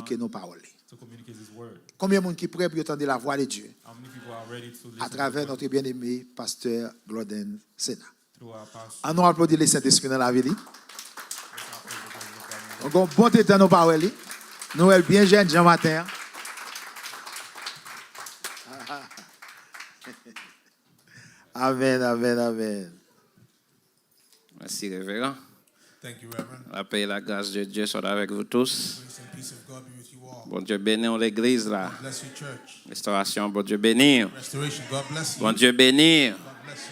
communiquer nos paroles. to communicate His word. Combien de monde qui est prêt pour entendre la voix de Dieu How many people are ready to listen à travers to notre bien-aimé pasteur Gloden Sena? through our pastor? On nous applaudit le Saint-Esprit dans la vie. Donc, on bon temps dans nos paroles. Noël bien jeune, Jean matin. Amen, amen, amen. Merci, révérend. Thank you, Reverend. La paix et la grâce de Dieu soient avec vous tous. Grace and peace of God be with you all. Bon Dieu bénisse l'église là. Bless your church. Restauration, bon Dieu bénisse. Restoration, God bless you. Bon Dieu bénisse. God bless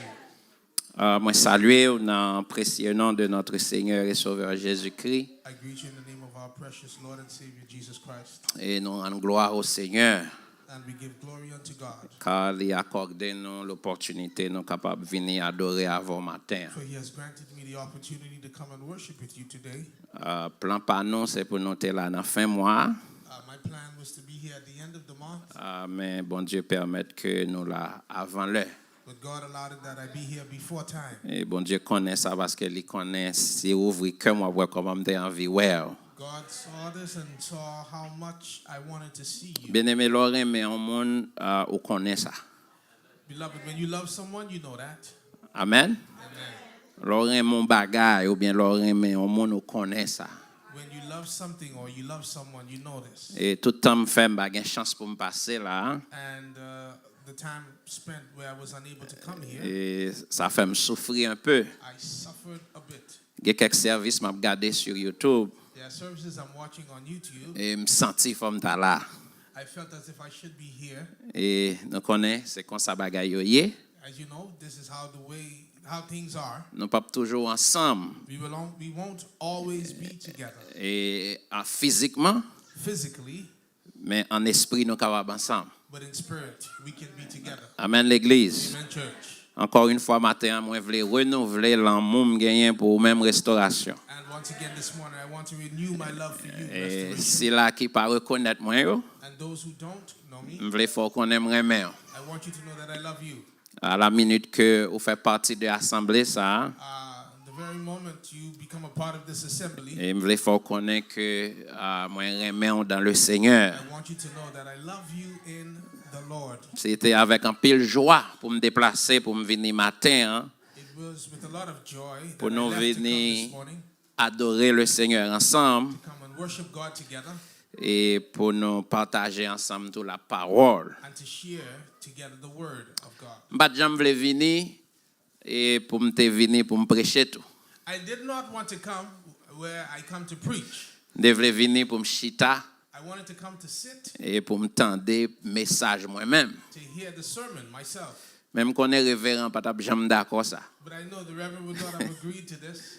you. Moi saluer dans le précieux nom de notre Seigneur et Sauveur Jésus-Christ. I greet you in the name of our precious Lord and Savior Jesus Christ. Et nous rendons gloire au Seigneur. And we give glory unto God. Car il a accordé nous l'opportunité nous capables de venir adorer avant matin. For He has granted me the opportunity to come and worship with you today. Plan par nous c'est pour nous être là dans fin mois. My plan was to be here at the end of the month. Mais bon Dieu permette que nous là avant l'heure. But God allowed it that I be here before time. Et bon Dieu connaît ça parce qu'il connaît si ouvre que moi voir comment m'ai envie ouais. God saw this and saw how much I wanted to see you. Bien-aimé Laurent mais on monde ou connaît ça. Beloved, when you love someone, you know that. Amen. Amen. Laurent mon bagage ou bien Laurent mais on monde ou connaît ça. When you love something or you love someone, you know this. Et tout temps me fait une chance pour me passer là. And the time spent where I was unable to come here, Et ça fait me souffrir un peu. I suffered a bit. Il y a quelques services m'a regardé sur YouTube There are services I'm watching on YouTube. et me senti comme ta là. I felt as if I should be here. Et nous connaît c'est comme ça bagaille yo yé. As you know, this is how things are. Nous pas toujours ensemble We won't always be together. et physiquement Physically, mais en esprit nous capables ensemble. but in spirit, we can be together. Amen l'église. Amen, church. Encore une fois matin moi voulais renouveler l'amour gagné pour même restauration. And once again this morning, I want to renew my love for you, Et restoration. si là qui pas reconnaître moi yo, And those who don't know me, je voulais faut qu'on aime remer. I want you to know that I love you. À la minute que vous faites partie de l'assemblée ça, The very moment you become a part of this assembly, et je voulais faut connaître que moi remer dans le Seigneur. I want you to know that I love you in the Lord. C'était avec un pile joie pour me déplacer pour me venir matin It was with a lot of joy pour that I nous left to come venir this morning, adorer le Seigneur ensemble come and worship God together et pour nous partager ensemble toute la parole. and to share together the word of God. M'pas jamais voulu venir et pour me venir pour me prêcher tout. I did not want to come where I come to preach. Je voulais venir pour me chita I wanted to come to sit et pour me tendre message moi-même. to hear the sermon myself. Même qu'on est révérend pas jamais d'accord ça. But I know the Reverend would not have agreed to this.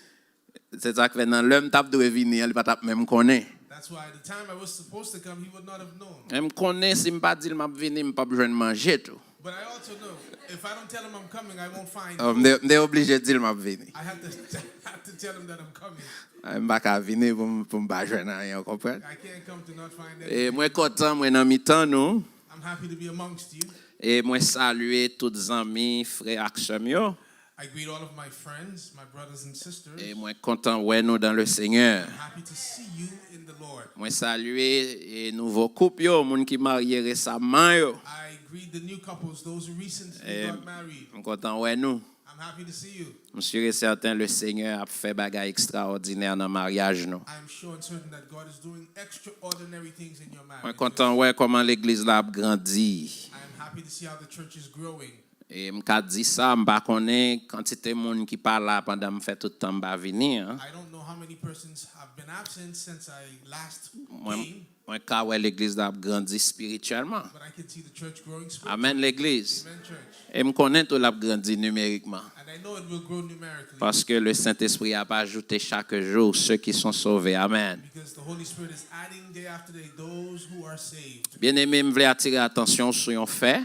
C'est ça que dans l'homme t'a doit venir, il pas même connaît. That's why the time I was supposed to come, he would not have known. Même connaît si me pas dire m'a venir, me pas besoin de manger tout. But I also know if I don't tell him I'm coming, I won't find food. On est obligé de dire m'a venir. I have to tell him that I'm coming. Je pas qu'à venir pour me pas joindre rien, comprendre. I can't come to not find Et anything. moi content moi dans mi-temps nous I'm happy to be amongst you. et moi saluer tous les amis, frères action yo I greet all of my friends, my brothers and sisters. et moi content ouais nous dans le Seigneur. I'm happy to see you in the Lord. Moi saluer et nouveau couple yo, moun qui marié récemment yo. I greet the new couples, those who recently got married. I'm content ouais nous. I'm happy to see you. Monsieur et certain le Seigneur a fait bagay extraordinaire dans le mariage nous. I'm sure and certain that God is doing extraordinary things in your Moi marriage. content ouais comment l'église là a grandi. I'm happy to see how the church is growing. Et m'ka dit ça, m'pa connaît quantité monde qui parle là pendant me fait tout le temps m'pa venir. I don't know how many persons have been absent since I last Moi came, moi ka ouais l'église là a grandi spirituellement. but I can see the church growing spiritually. Amen l'église. Amen, church. Et me connaît tout l'a grandi numériquement And I know it will grow numerically parce que le Saint-Esprit a pas ajouté chaque jour ceux qui sont sauvés. Amen. because the Holy Spirit is adding day after day those who are saved. Bien-aimé, me voulais attirer attention sur un fait.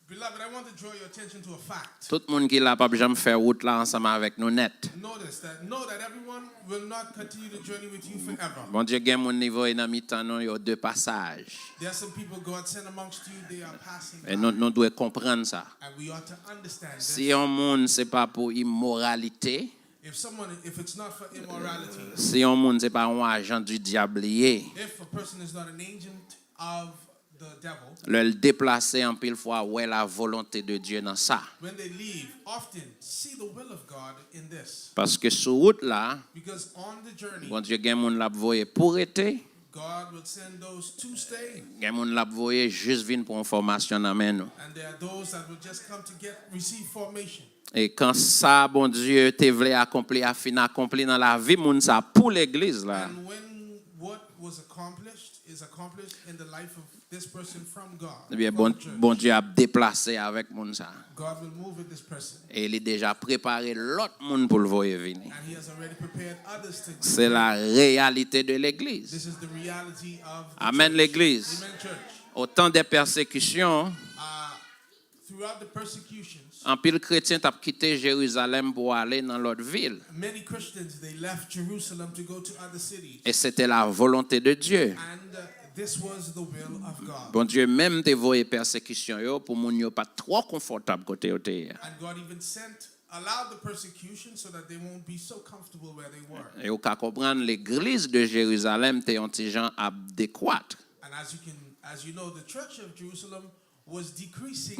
Beloved, I want to draw your attention to a fact. Tout le monde qui là pas jamais faire route là ensemble avec nous net. Know that everyone will not continue the journey with you forever. Bon Dieu gagne mon niveau et dans mi-temps nous il y a deux passages. There are some people God sent amongst you, they are passing Et by. nous devons comprendre ça. And we ought to understand this. Si un monde c'est pas pour immoralité, if it's not for immorality, si on monde c'est pas un agent du diable lié, if a person is not an agent of the devil, le déplacer en pile fois ouais la volonté de Dieu dans ça. when they leave, often see the will of God in this. Parce que sur route là, Because on the journey, bon Dieu gen moun l'a voyer pour été, God will send those to stay, gen moun l'a voyer juste vinn pour une formation dans main nous. and there are those that will just come to receive formation. Et quand ça bon Dieu te voulait accomplir, a fin accompli dans la vie moun ça pour l'église là. And when what was accomplished is accomplished in the life of this person from God, Eh bien from bon the church, bon Dieu a déplacé avec moun ça. God will move with this person, Et il a déjà préparé l'autre monde pour le voyer venir. and He has already prepared others to. C'est la réalité de l'église. This is the reality of the Amen church. l'église. Amen, church. Au temps des persécutions, Throughout the persecutions, un pile chrétien t'a quitté Jérusalem pour aller dans l'autre ville. many Christians, they left Jerusalem to go to other cities, Et c'était la volonté de Dieu. and this was the will of God. Bon Dieu même te voyé persécution yo pour moun yo pas trop confortable côté yo te. And God even allowed the persecution so that they won't be so comfortable where they were. Et au cas comprendre l'église de Jérusalem te un petit gens adéquat. And as you know, the church of Jerusalem was decreasing.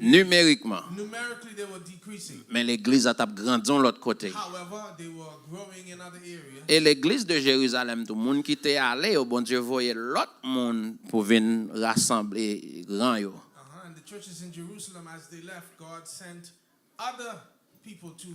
Numériquement. Numerically, they were decreasing. Mais l'église a grandi de l'autre côté. However, they were growing in other areas. Et l'église de Jérusalem, tout le monde qui était allé, au bon Dieu voyait l'autre monde pour venir rassembler grand yo. And the churches in Jerusalem, as they left, God sent other people to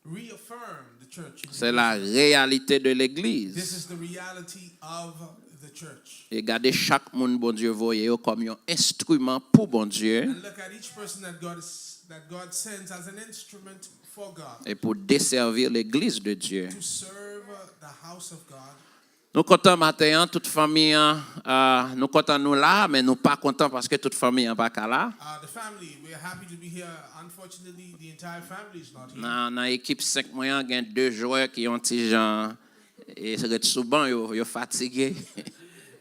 reaffirm the church. C'est la réalité de This l'église. is the reality of the church. Et regardez chaque monde bon Dieu voyait comme un instrument pour bon Dieu And look at each person that God sends as an instrument for God et pour desservir l'église de Dieu. to serve the house of God. Nous contents matin, toute famille, nous contents nous là, mais nous pas contents parce que toute famille n'est pas là. The family, we are happy to be here. Unfortunately, the entire family is not here. Dans l'équipe 5 moyens, il y a 2 joueurs qui ont petit gens et c'est souvent yo fatigué.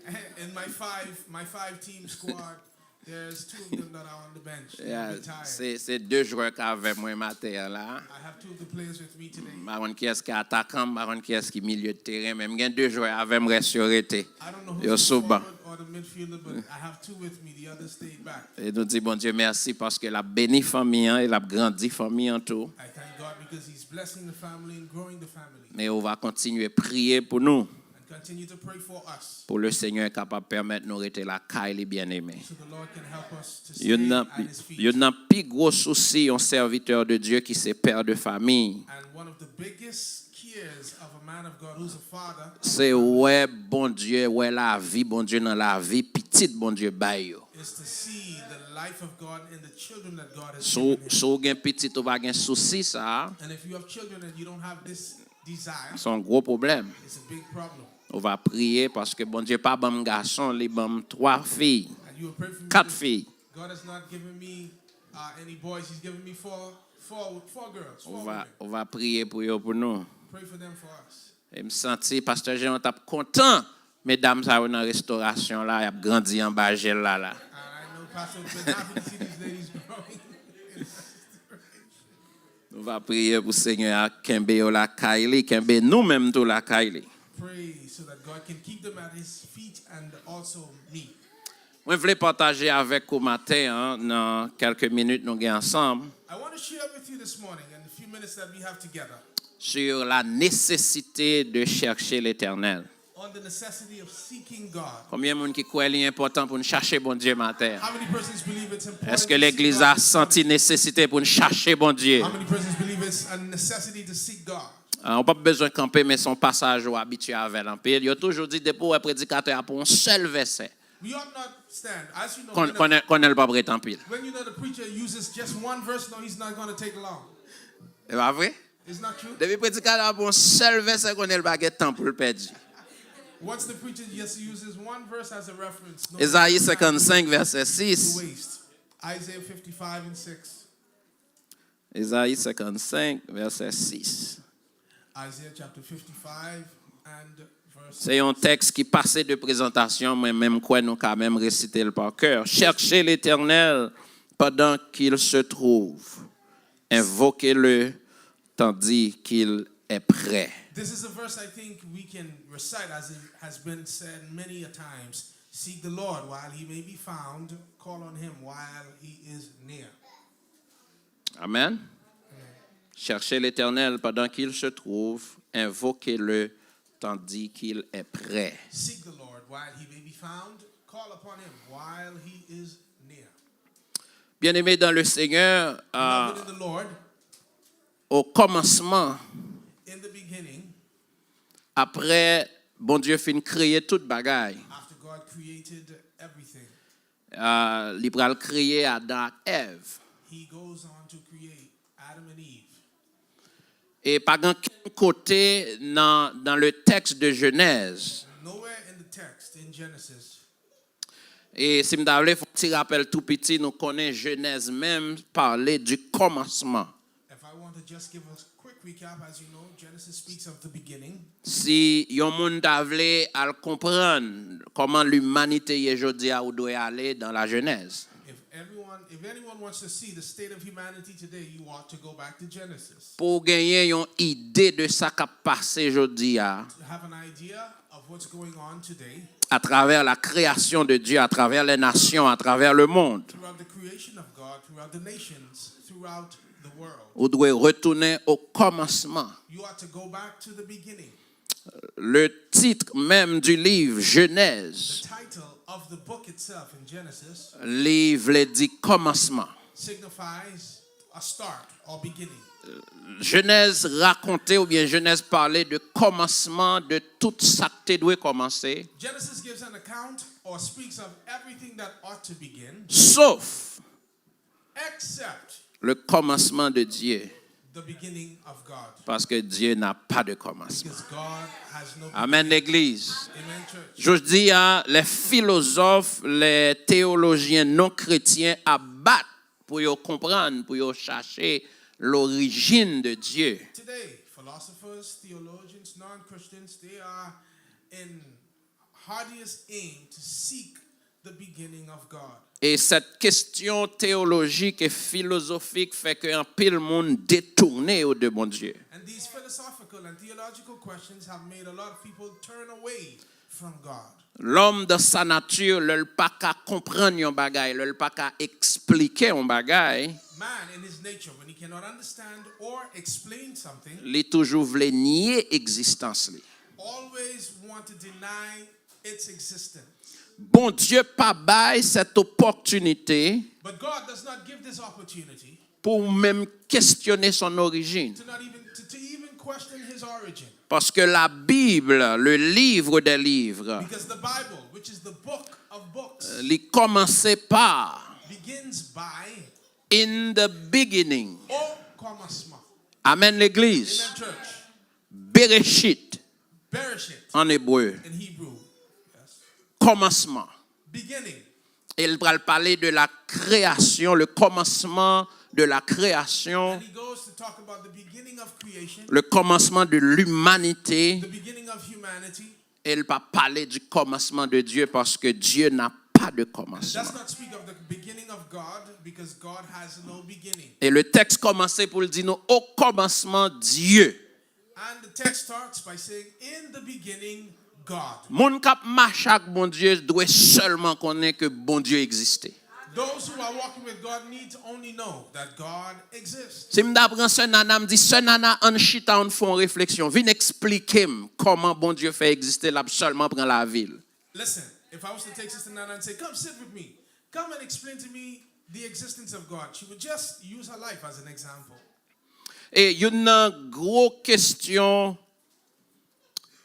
In my five team squad, there's 2 of them that are on the bench. They're a Yeah, bit tired. c'est 2 joueurs qui avec moi matin là. I have 2 of the players with me today. Baron qui est-ce qui est attaquant, baron qui est-ce qui est milieu de terrain, même il y a 2 joueurs avec moi ressurité. I don't know Yo who's the souvent. forward or the midfielder, but I have 2 with me. The others stayed back. Et nous disons bon Dieu merci parce que la béni famille et la grandi famille en tout. I thank God because He's blessing the family and growing the family. Mais on va continuer à prier pour nous, And continue to pray for us pour le Seigneur capable de permettre nous rester la caille bien-aimés. so the Lord can help us to Il stay y a at His feet. un plus gros souci, un serviteur de Dieu qui est père de famille. And one of the biggest cares of a man of God who's a father C'est ouais bon Dieu, ouais la vie, bon Dieu dans la vie, petite bon Dieu bail yo. is to see the life of God in the children that God has So given him. so gen petit ou pas gen souci ça, And if you have children and you don't have this desire, c'est un gros problème. it's a big problem. On va prier parce que bon Dieu pas bon garçon, il bon 3 filles, And you will pray for me. 4 because filles. God has not given me any boys. He's given me four girls. 4 women. On va prier pour eux pour nous. Pray for them for us. Et me senti pasteur Jean t'a content mesdames ça dans restauration là, y a grandi en bas gel là. And I know Pastor has been happy to see these ladies growing. On va prier pour Seigneur Kembe yo la Kaili, Kembe nous-mêmes tout la Kaili. Pray so that God can keep them at His feet and also me. Moi, je voulais partager avec vous matin, dans quelques minutes, nous sommes ensemble, I want to share with you this morning in the few minutes that we have together sur la nécessité de chercher l'Éternel. on the necessity of seeking God. Combien de monde qui croit qu'il est important pour nous chercher bon Dieu matin? How many persons believe it's important? Est-ce que to seek l'Église God a this senti morning? nécessité pour nous chercher bon Dieu? How many persons believe it's a necessity to seek God? On n'a pas besoin de camper, mais son passage au habitué avec l'empire. Il a toujours dit, depuis le prédicateur, pour un seul verset, We ought not stand. As you know, qu'on n'est pas prêt en pile. when you know the preacher uses just one verse, no, he's not going to take long. C'est pas vrai? It's not true. Depuis le prédicateur, pour un seul verset, qu'on n'est pas de temps pour le perdre. Once the preacher just uses one verse as a reference, no, Ésaïe it's not 55, verset to 6. waste. Isaiah 55 and 6. Ésaïe 55, verset 6. Isaiah chapter 55 and verse C'est un texte qui passait de présentation, mais même quoi, nous quand même réciter le par cœur. Cherchez l'Éternel pendant qu'il se trouve. Invoquez-le tandis qu'il est prêt. This is a verse I think we can recite as it has been said many a times. Seek the Lord while he may be found. Call on him while he is near. Amen. Cherchez l'Éternel pendant qu'il se trouve, invoquez-le tandis qu'il est prêt. Seek the Lord while he may be found. Call upon him while he is near. Bien-aimés dans le Seigneur, Beloved in the Lord, au commencement, in the beginning, après, bon Dieu fin créer toute bagaille. after God created everything, Il pral créer Adam et Ève. he goes on to create Adam and Eve. Et pas grand côté dans le texte de Genèse. Nowhere in the text in Genesis. Et si me davle faut petit rappel tout petit, nous connaissons Genèse même parler du commencement. If I want to just give a quick recap, as you know, Genesis speaks of the beginning. Si yon moun davle al comprendre comment l'humanité aujourd'hui a ou doit aller dans la Genèse. If anyone wants to see the state of humanity today, you ought to go back to Genesis. Pour gagner une idée de ça qui a passé aujourd'hui To have an idea of what's going on today à travers la création de Dieu, à travers les nations, à travers le monde. throughout the creation of God, throughout the nations, throughout the world. Vous devez retourner au commencement. You ought to go back to the beginning. Le titre même du livre, Genèse, The title of the book itself in Genesis livre dit commencement. signifies a start or beginning. Genèse racontait ou bien Genèse parlait de commencement de tout ça qui doit commencer, Genesis gives an account or speaks of everything that ought to begin, sauf except le commencement de Dieu, the beginning of God. parce que Dieu n'a pas de commencement. Because God has no Amen, l'Église. Amen, church. Je dis, les philosophes, les théologiens non chrétiens abattent pour y comprendre, pour y chercher l'origine de Dieu. Today, philosophers, theologians, non-Christians, they are in hardiest aim to seek the beginning of God. Et cette question théologique et philosophique fait qu'un pile monde détourné de bon Dieu. And these philosophical and theological questions have made a lot of people turn away from God. L'homme dans sa nature, le pas qu'à comprendre un bagay, le pas qu'à expliquer un bagay, Man in his nature, when he cannot understand or explain something, il toujours voulait nier existence li. always want to deny its existence. Bon Dieu pas bail cette opportunité But God does not give this opportunity pour même questionner son origine. to not even to even question his origin. Parce que la Bible, le livre des livres, Because the Bible, which is the book of books, il commençait par begins by in the beginning. au commencement. Amen l'Église. Amen, church. Bereshit Bereshit en hébreu. in Hebrew. Yes. Commencement. Beginning. Il va parler de la création, le commencement de la création, And he goes to talk about the beginning of creation, le commencement de l'humanité. the beginning of humanity. Il va parler du commencement de Dieu parce que Dieu n'a pas de It commencement. does not speak of the beginning of God because God has no beginning. Et le texte commençait pour le dire nous, au commencement Dieu. And the text starts by saying, in the beginning, God. Moun kap marche ak bon Dieu doit seulement connaître que bon Dieu existait. Those who are walking with God need to only know that God exists. Si m'dapren se nana me dit se nana an chita on font réflexion, vin expliquer comment bon Dieu fait exister là seulement prend la ville. Listen, if I was to take Sister Nana and say, come sit with me, come and explain to me the existence of God, she would just use her life as an example. Et une grosse question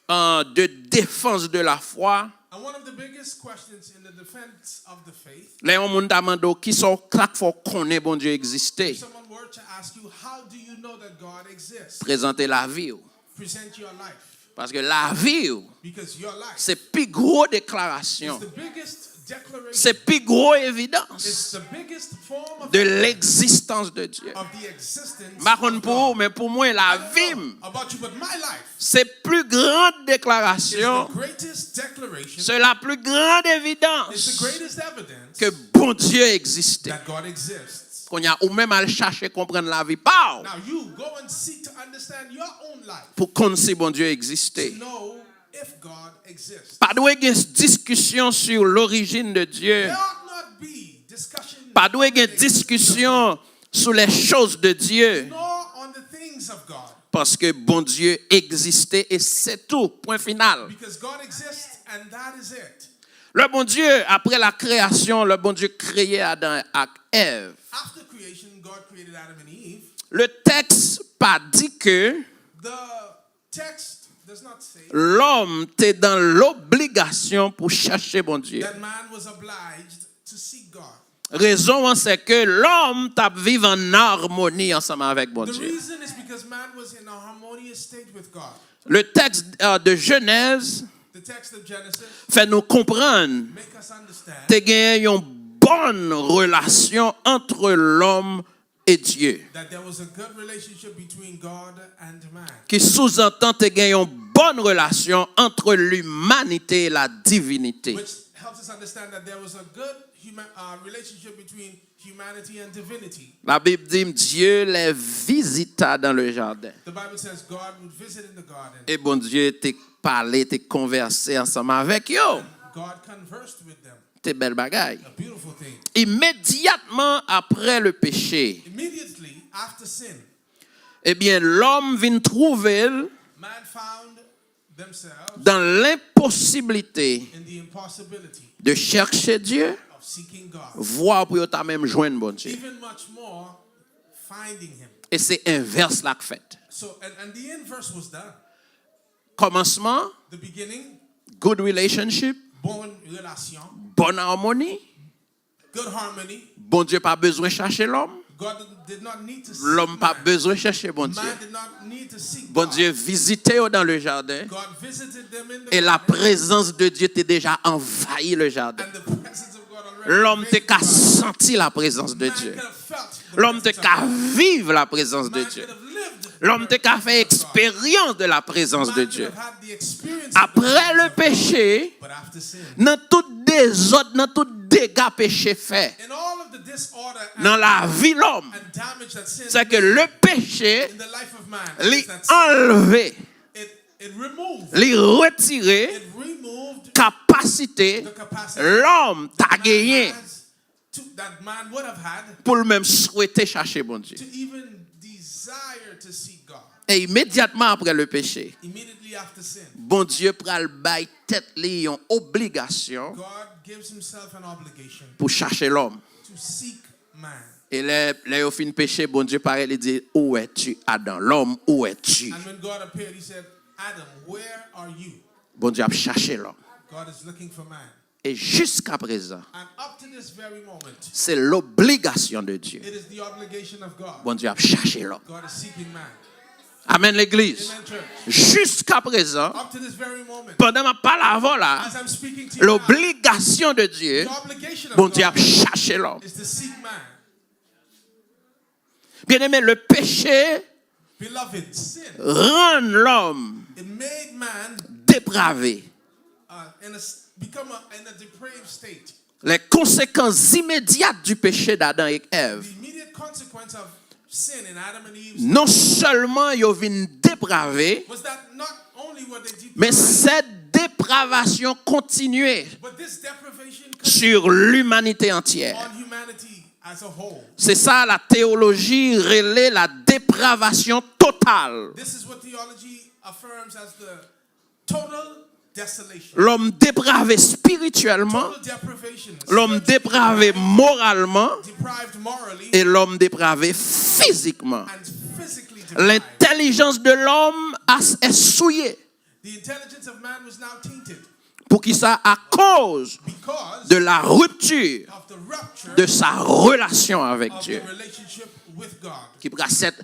de défense de la foi. And one of the biggest questions in the defense of the faith, Les gens moun demandent qui sont claque faut connaître bon Dieu exister. if someone were to ask you, how do you know that God exists? Présenter la vie. Present your life. Parce que la vie, Because your life c'est plus gros is déclaration. the biggest declaration. C'est plus gros évidence It's the biggest form of de l'existence de Dieu. of the existence Par contre of pour vous, God. mais pour moi I la don't vie, know about you, but my life c'est plus grande is déclaration, the greatest declaration. c'est la plus grande It's the évidence greatest evidence que bon Dieu existait. that God exists. Qu'on y a ou même à chercher comprendre la vie par Now you go and seek to understand your own life. pour qu'on si bon Dieu To existait. know if God exists. Pas de discussion sur l'origine de Dieu. There ought not be discussion. Pas de on the existence of discussion sur les choses de Dieu. God, nor on the things of God. Parce que bon Dieu existait et c'est tout. Point final. Because God exists and that is it. Le bon Dieu, après la création, le bon Dieu créait Adam et Ève. After creation, God created Adam and Eve. Le texte pas dit que The text does not say l'homme était dans l'obligation pour chercher bon Dieu. that man was obliged to seek God. Raison, c'est que l'homme t'a vivre en harmonie ensemble avec bon The Dieu. reason is because man was in a harmonious state with God. Le texte de Genèse The text of Genesis fait nous comprendre make us understand que tu as une bonne relation entre l'homme et Dieu. that there was a good relationship between God and man. Qui sous-entend que tu as une bonne relation entre l'humanité et la divinité. Which helps us understand that there was a good relationship between humanity and divinity. La Bible dit Dieu les visita dans le jardin. The Bible says God would visit in the garden. Et bon Dieu t'a parlé, t'a conversé ensemble avec eux. God conversed with them. C'est belle bagaille. A beautiful thing. Immédiatement après le péché, Immediately after sin, eh bien l'homme vient trouver man found themselves dans l'impossibilité in the impossibility de chercher Dieu, of seeking God. voir pour ta même joindre bon Dieu. Even much more finding him. Et c'est inverse la fait. So and the inverse was done. Commencement, The beginning, good relationship, bonne relation, bonne harmonie. good harmony. Bon Dieu pas besoin de chercher l'homme. God did not need to seek L'homme pas man. besoin de chercher bon Dieu. Man did not need to seek Bon God. Dieu visitait dans le jardin God visited them in the et la garden, présence de Dieu t'a déjà envahi le jardin. and the presence of God already L'homme t'a invaded qu'à the garden. sentir la présence de Man Dieu. could have felt the L'homme t'a presence of qu'à God. vivre la présence de Man Dieu. could have lived the L'homme t'a qu'à presence faire of God. expérience de la présence Man de could Dieu. have had the experience of the Après presence le of God. péché, But after sin, dans tout désordre, dans tout dégât péché fait in all of the disorder dans la vie de l'homme, and damage that sin c'est que made le péché in the life of man, l'est is that sin, enlevé, it removed, l'est retiré it removed capacité the capacity l'homme t'a man gagné has that man would have had pour le même souhaiter chercher bon Dieu. to even desire to seek God. Et immédiatement après le péché, Immediately after sin, bon Dieu pral bail tête li une obligation God gives himself an obligation pour chercher l'homme. to seek man. Et les au fin péché, bon Dieu paraît il dit où es-tu Adam? L'homme où es-tu? And when God appeared, he said, Adam, where are you? Bon Dieu a cherché l'homme. God is looking for man. Et jusqu'à présent, And up to this very moment, c'est l'obligation de Dieu. it is the obligation of God. Bon Dieu a cherché l'homme. God is seeking man. Amen l'église. Amen, church. Jusqu'à présent, Up to this very moment, pendant ma parole là, as I'm speaking to you now, l'obligation de Dieu, the obligation of bon Dieu a God cherché l'homme. is to seek man. Bien aimé, le péché Beloved, sin, rend l'homme it made man dépravé. in a depraved state. Les conséquences immédiates du péché d'Adam et Ève, The immediate consequence of sin in Adam and Eve non seulement ils viennent dépravés, was that not only were they depraved, mais cette dépravation continuait but this deprivation sur l'humanité entière. on humanity as a whole. C'est ça la théologie relève la dépravation totale. This is what theology affirms as the total desolation. L'homme dépravé spirituellement, Total deprivation. l'homme dépravé moralement Deprived morally et l'homme dépravé physiquement. and physically deprived. L'intelligence de l'homme est souillée. The intelligence of man was now tainted Pour qui ça? À cause because de la rupture of the rupture de sa relation avec of Dieu. the relationship with God. Qui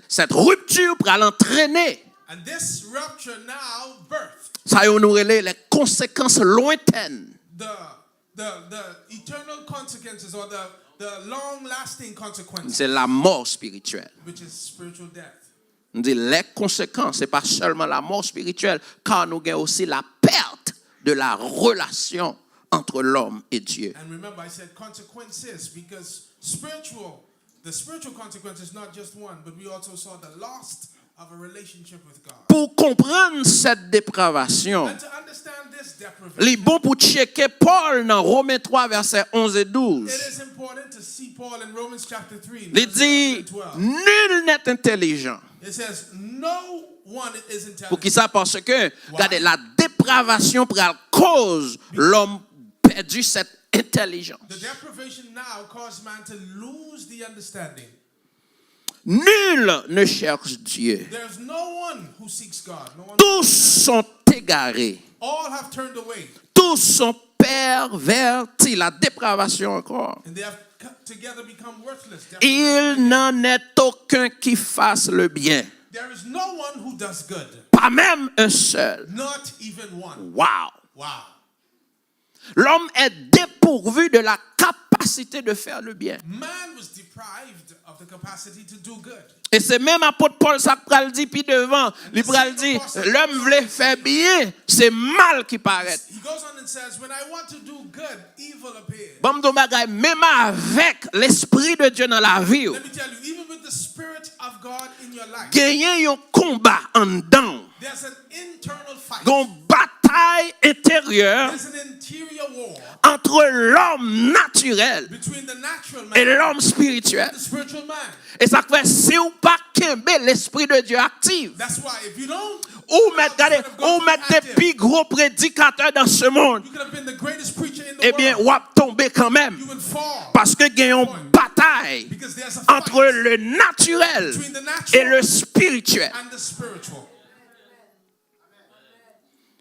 cette rupture pour l'entraîner. And this rupture now birthed Ça y nous relève les conséquences lointaines the eternal consequences or the long-lasting consequences, c'est la mort spirituelle. which is spiritual death. On dit les conséquences, c'est pas seulement la mort spirituelle, car nous avons aussi la perte de la relation entre l'homme et Dieu. And remember, I said consequences because The spiritual consequence is not just one, but we also saw the loss of a relationship with God. Pour comprendre cette dépravation, And to understand this il est deprivation, bon pour checker Paul dans Romains 3, versets 11 et 12. it is important to see Paul in Romans chapter 3, Il verses 11 dit, and 12. nul n'est intelligent. It says, no one is Pour qui intelligent. ça? Parce que, regardez, la dépravation prend cause l'homme perdu cette intelligence. The deprivation now caused man to lose the understanding. Nul ne cherche Dieu. There's no one who seeks God. No one. Tous sont égarés. All have turned away, Tous sont pervertis. La dépravation encore. and they have together become worthless. Il n'en est aucun qui fasse le bien. There is no one who does good. Pas même un seul. Not even one. Wow. Wow. L'homme est dépourvu de la capacité de faire le bien. Man was deprived of the capacity to do good. Et c'est même apôtre Paul ça pral dit puis devant, il pral dit l'homme voulait faire bien, c'est mal qui paraît. He goes on and says, when I want to do good, evil appears. Bon m'dou bagay, même avec l'esprit de Dieu dans la vie, Let me tell you, even with the Spirit of God in your life, gagner un combat en dedans, there's an internal fight. une bataille intérieure There's an interior war entre l'homme naturel between the natural et man l'homme spirituel. and the spiritual man. Et ça fait si ou pas kembe l'esprit de Dieu actif, That's why if you don't, ou mettre des plus gros prédicateurs dans ce monde, you could have been the greatest preacher in the eh bien, world. ou a tomber quand même. You would fall Parce que il y a une bataille because there's a fight entre le naturel between the et le natural spirituel. and the spiritual.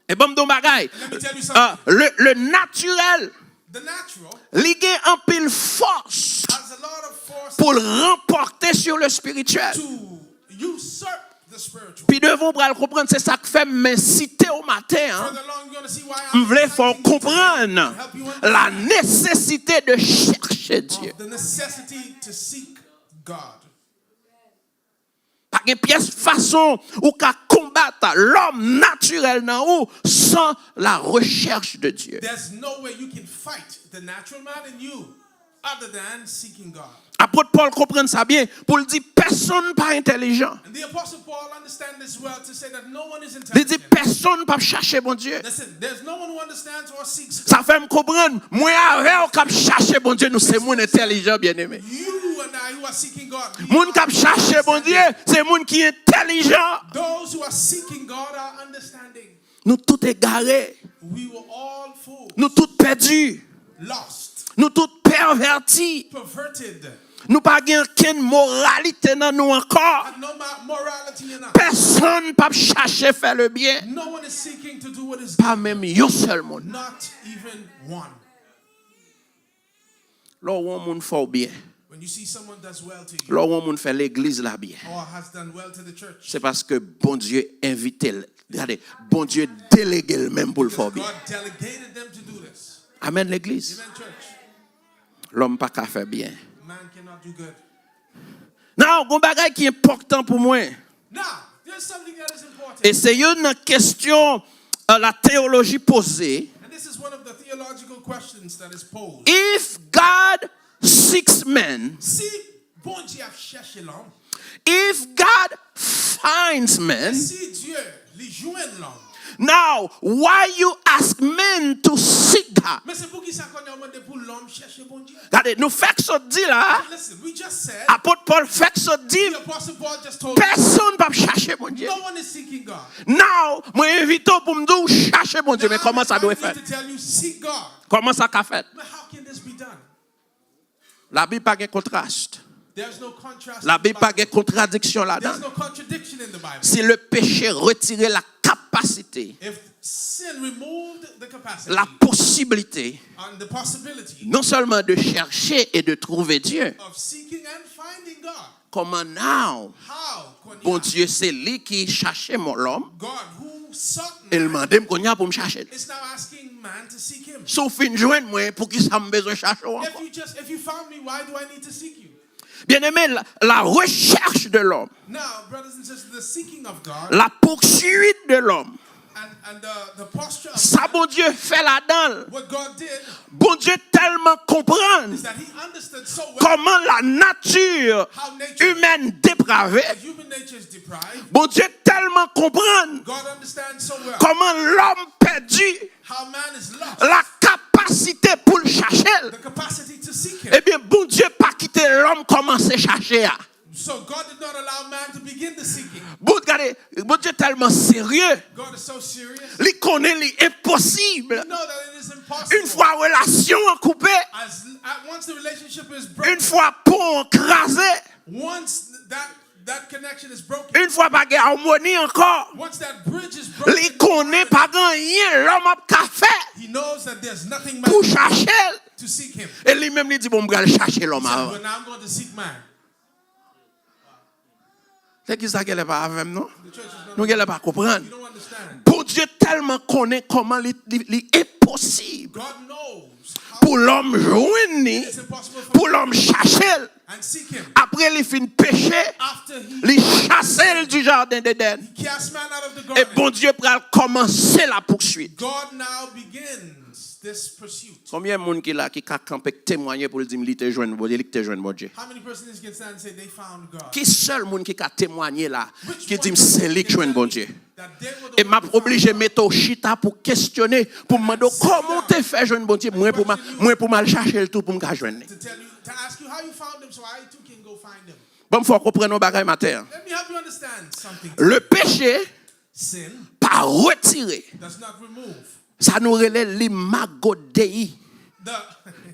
Et bon, m'dou bagay, Let me tell you something. le naturel, The natural il y a un pile force has a lot of force pour le remporter sur le spirituel. to usurp the spiritual. Puis devant pour le comprendre, c'est ça que fait m'inciter au matin. Hein. Further along, you're going to see why Je I'm voulais faire exciting you today, comprendre help you la understand nécessité de chercher Dieu. the necessity to seek God. Pas une pièce façon ou qu'à combattre l'homme naturel dans ou sans la recherche de Dieu. There's no way you can fight the natural man in you other than seeking God. Apôtre Paul comprend ça bien pour le dire personne pas intelligent. And the Apostle Paul understands this well to say that no one is Il dit intelligent. personne pas chercher bon Dieu. Listen, there's no one who understands or seeks God. Ça fait me comprendre moi avec qui chercher bon Dieu nous c'est monde intelligent bien-aimé. You and I who are seeking God, we Moun are qui chercher bon Dieu, c'est monde qui est intelligent. those who are seeking God are understanding. Nous tout égarés, We were all fools, nous tout perdus, lost, nous tout pervertis. perverted, Nous pas gain aucune moralité dans nous encore. had no morality in us. Personne pas chercher faire le bien, No one is seeking to do what is pas même un seul monde. not even one. Là où on monde fait bien, When you see someone does well to you là où on monde fait l'église là bien. or has done well to the church, C'est parce que bon Dieu invite, regardez, bon Dieu délégué le même pour le faire because bien. God delegated them to do this. Amen l'église. Amen, church. L'homme pas qu'à faire bien. Man cannot do good. Non, un bagage qui est important pour moi. Now, there's something that is important. Et c'est une question la théologie posée. And this is one of the theological questions that is posed. If God seeks men, Si bon Dieu a cherché l'homme, if God finds men, si Dieu les joint l'homme, now why you ask men to seek God? mais c'est pour qui ça qu'on a demandé pour l'homme chercher bon Dieu? Regardez, nous fait que ça dit là, Listen, we just said, apôtre Paul fait que ça dit, the Apostle Paul just told us, personne ne peut chercher mon Dieu. no one is seeking God. Now, moi invite pour me dire chercher mon Dieu, mais Now, comment ça I doit need faire? to tell you, seek God. Comment ça qu'a fait? But how can this be done? La Bible pas de contraste. There's no contrast. La in the Bible pas de Bible. contradiction There's là-dedans. no contradiction in the Bible. Si le péché retirait la capacité, If sin removed the capacity la possibilité, and the possibility non seulement de chercher et de trouver Dieu, of seeking and finding God, comment now, how can bon Dieu, c'est lui qui cherchait mon homme, God who sought et il man m'a demandé qu'on y a pour me chercher. is now asking man to seek him? Sauf une joindre moi, pour qui ça me besoin de chercher encore. If you found me, why do I need to seek you? Bien aimé, la recherche de l'homme, Now, brothers and sisters, the seeking of God, la poursuite de l'homme, And the posture of Ça, bon Dieu fait là-dedans. what God did Bon Dieu tellement comprendre is that he understood so well comment la nature how nature, humaine dépravée, human nature is deprived. bon Dieu tellement comprendre God understands so well comment l'homme perdu how man is lost. la capacité pour le chercher. The capacity to seek him. Eh bien, bon Dieu pas quitter l'homme commencer à chercher. So God did not allow man to begin the seeking. Bon, regardez, bon Dieu tellement sérieux. God is so serious. Il connaît l'impossible. You know that it is impossible. Une fois relation en coupé, Once the relationship is broken, une fois pont écrasé, once that connection is broken, une fois pas de harmonie encore, once that bridge is broken, il connaît pas rien l'homme a qu'à faire he knows that there's nothing man pour can do chercher. to seek him. Et lui-même il dit bon, je vais chercher l'homme So, avant. but now I'm going to seek man. C'est qui ça qu'elle est pas avec nous? The church is not. Nous qu'elle pas comprendre. You don't understand. Bon Dieu tellement connaît comment il est possible God knows how pour l'homme joindre, it's impossible for pour l'homme chercher. and seek him. Après il fin péché, After il chasse du jardin d'Éden. he cast man out of the Et garden, bon Dieu va commencer la poursuite. God now begins this pursuit. Combien de monde qui là qui a campé témoigner pour le dire il te joindre bon Dieu, il te joindre bon Dieu. How many persons can stand and say they found God? Qui seul monde qui a témoigné là Which qui one dit c'est lui qui can joindre tell bon me Dieu. that they were the Et ones m'a who found obligé God? mettre au chita pour questionner pour me demander comment tu fait joindre bon Dieu moi pour mal chercher le tout pour me joindre. To tell you, to ask you how you found him, so I too can go find him. Bon faut comprendre nos bagages matin. Let me help you understand something. Le péché Sin pas retirer. does not remove Ça nous relève l'imago Dei the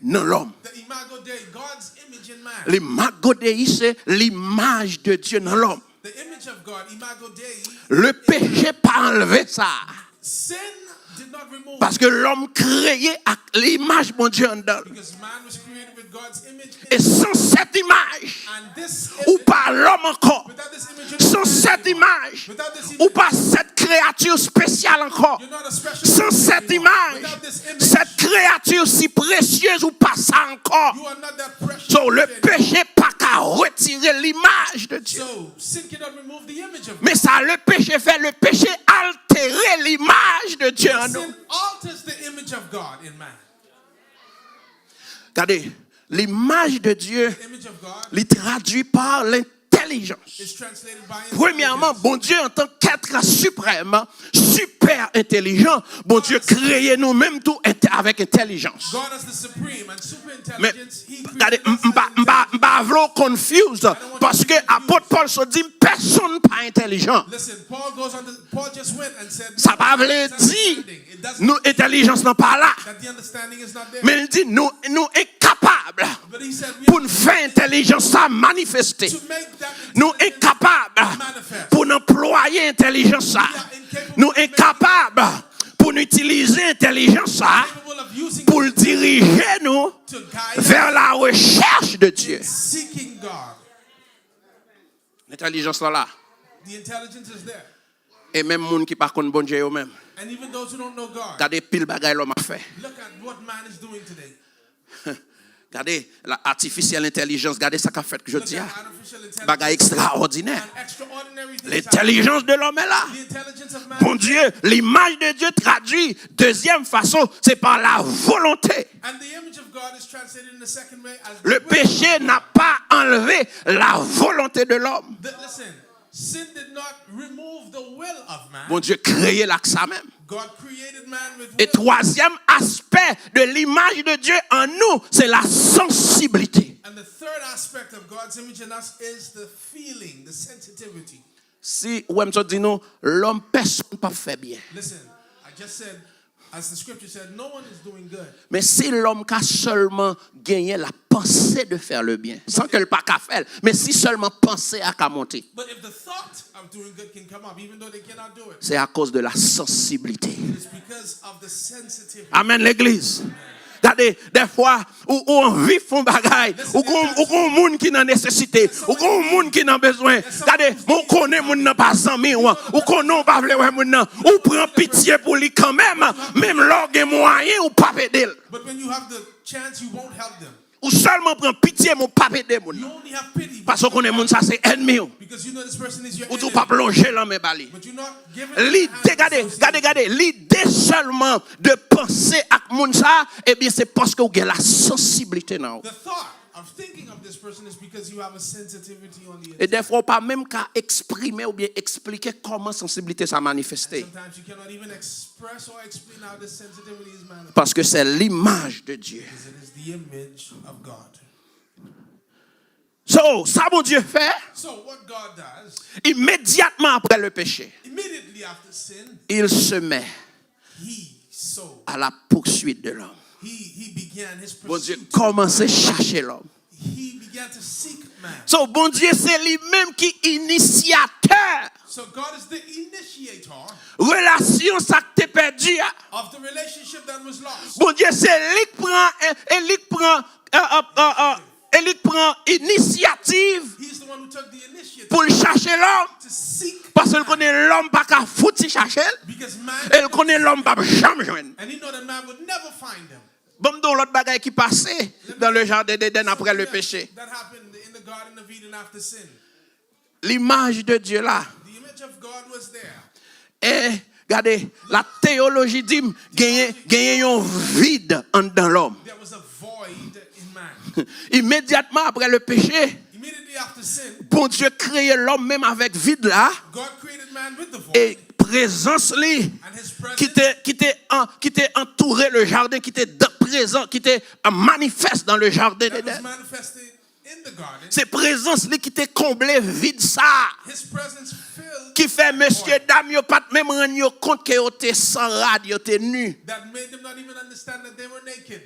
dans l'homme. the imago Dei, God's image in man. L'imago Dei c'est l'image de Dieu dans l'homme. The image of God, imago Dei. Le péché pas enlever ça. Sin did not remove Parce que l'homme créé à l'image de Dieu en dedans. because man was created with God's image. Et sans cette image, And this ou image, pas l'homme encore, without this image, sans cette image, without this ou image, pas cette créature spéciale encore, you're not a special sans person cette anymore. image, Without this image, cette créature si précieuse ou pas ça encore. you are not that precious. So, le creature. péché pas qu'à retirer l'image de Dieu. So sin cannot remove the image of God. Mais ça, le péché fait, le péché altérer l'image de Dieu en nous. Sin alters the image of God in man. Regardez, l'image de Dieu, The image of God il traduit par l'intelligence. is translated by Premièrement, intelligence. bon Dieu, en tant qu'être suprême, super intelligent, bon Dieu, créé nous-mêmes tout avec intelligence. God is the supreme and super Mais, intelligence. He regardez, created us with intelligence. confused, parce que apôtre Paul se dit, personne pas intelligent. Listen, Paul just went and said, Ça va veut dire, It doesn't nous, intelligence n'est pas là. that the understanding is not there. Mais il dit, nous incapables But he said we pour are nous faire intelligence ça manifester. to make that Nous intelligence incapables manifest. pour nous employer intelligence ça. Nous incapables pour nous utiliser intelligence ça Capable of using pour diriger nous to guide vers la recherche de Dieu. seeking God. L'intelligence là. The intelligence is there. Et même gens qui par contre bon Dieu eux-mêmes. And even those who don't know God, Regardez pile bagaille l'homme a fait. look at what man is doing today. Regardez l'artificielle intelligence, regardez ça qu'a fait que je Look dis. at artificial intelligence. Bagaille extraordinaire. And extraordinary things. L'intelligence de l'homme est là. The intelligence of man. Bon Dieu, l'image de Dieu traduit. Deuxième façon, c'est par la volonté. And the image of God is translated in the second way as Le the will. péché n'a pas enlevé la volonté de l'homme. Listen, sin did not remove the will of man. Bon Dieu créé là que ça même. God created man with Et will. troisième aspect de l'image de Dieu en nous, c'est la sensibilité. And the third aspect of God's image in us is the feeling, the sensitivity. Si ou me dit nous, l'homme personne pas fait bien. Listen, I just said, as the scripture said, no one is doing good. Mais si l'homme a seulement gagné la pensée de faire le bien, sans que le pas qu'à faire, mais si seulement penser à qu'à monter, But if the thought of doing good can come up, even though they cannot do it, c'est à cause de la sensibilité. it's because of the sensitivity. Amen l'église. Regardez, des fois, où on vit font bagaille, où on monde qui n'a nécessité, où on monde qui n'a besoin. Regardez, mon connaît mon n'a pas ami ou qu'on n'a pas vle ouais mon ou prend pitié pour lui quand même, même l'orgue moyen ou pas aider. But when you have the chance, you won't help them. Ou seulement prend pitié mon pas aider moun. You only have pity Parce qu'on est moun ça c'est ennemi. because you know this person is your Ou tout enemy. pas plonger dans mes bali. But you're not giving L'idée, l'idée seulement de penser à moun ça, eh bien c'est parce que vous avez la sensibilité dans vous. The thought of thinking of this person is because you have a sensitivity on the Et inside. des fois pas même qu'à exprimer ou bien expliquer comment sensibilité ça manifesté. Sometimes you cannot even express or explain how this sensitivity is manifested. Parce que c'est l'image de Dieu. Because it is the image of God. So, ça mon Dieu fait, So what God does, immédiatement après le péché, immediately after sin, il se met à la poursuite de l'homme. he began his Bon Dieu pursuit. commence à chercher l'homme. He began to seek man. So, bon Dieu, c'est lui-même qui est initiateur. So God is the initiator Relation ça que t'es perdu. of the relationship that was lost. Bon Dieu, c'est lui qui prend initiative He's the one who took the initiative pour chercher l'homme. to seek Parce qu'il connaît l'homme pas qu'à foutre chercher. because man, Et il connaît l'homme pas jamais joindre. and he know that man would never find him. Bon, dans l'autre bagaille qui passait dans le jardin d'Éden après le péché. That happened in the Garden of Eden after sin. L'image de Dieu là. The image of God was there. Et regardez, la théologie dit gagner un vide dans l'homme. There was a void in man. Immédiatement après le péché, Immediately after sin, bon Dieu créé l'homme même avec vide là God created man with the void. et présence lui And his presence qui était entouré le jardin, qui était présent, qui était manifeste dans le jardin that was d'Éden. manifested in the garden. C'est présence lui qui était comblé vide ça. His presence filled Qui fait monsieur dame yo pas même rendre compte que yo était sans rad, yo était nu. that made them not even understand that they were naked.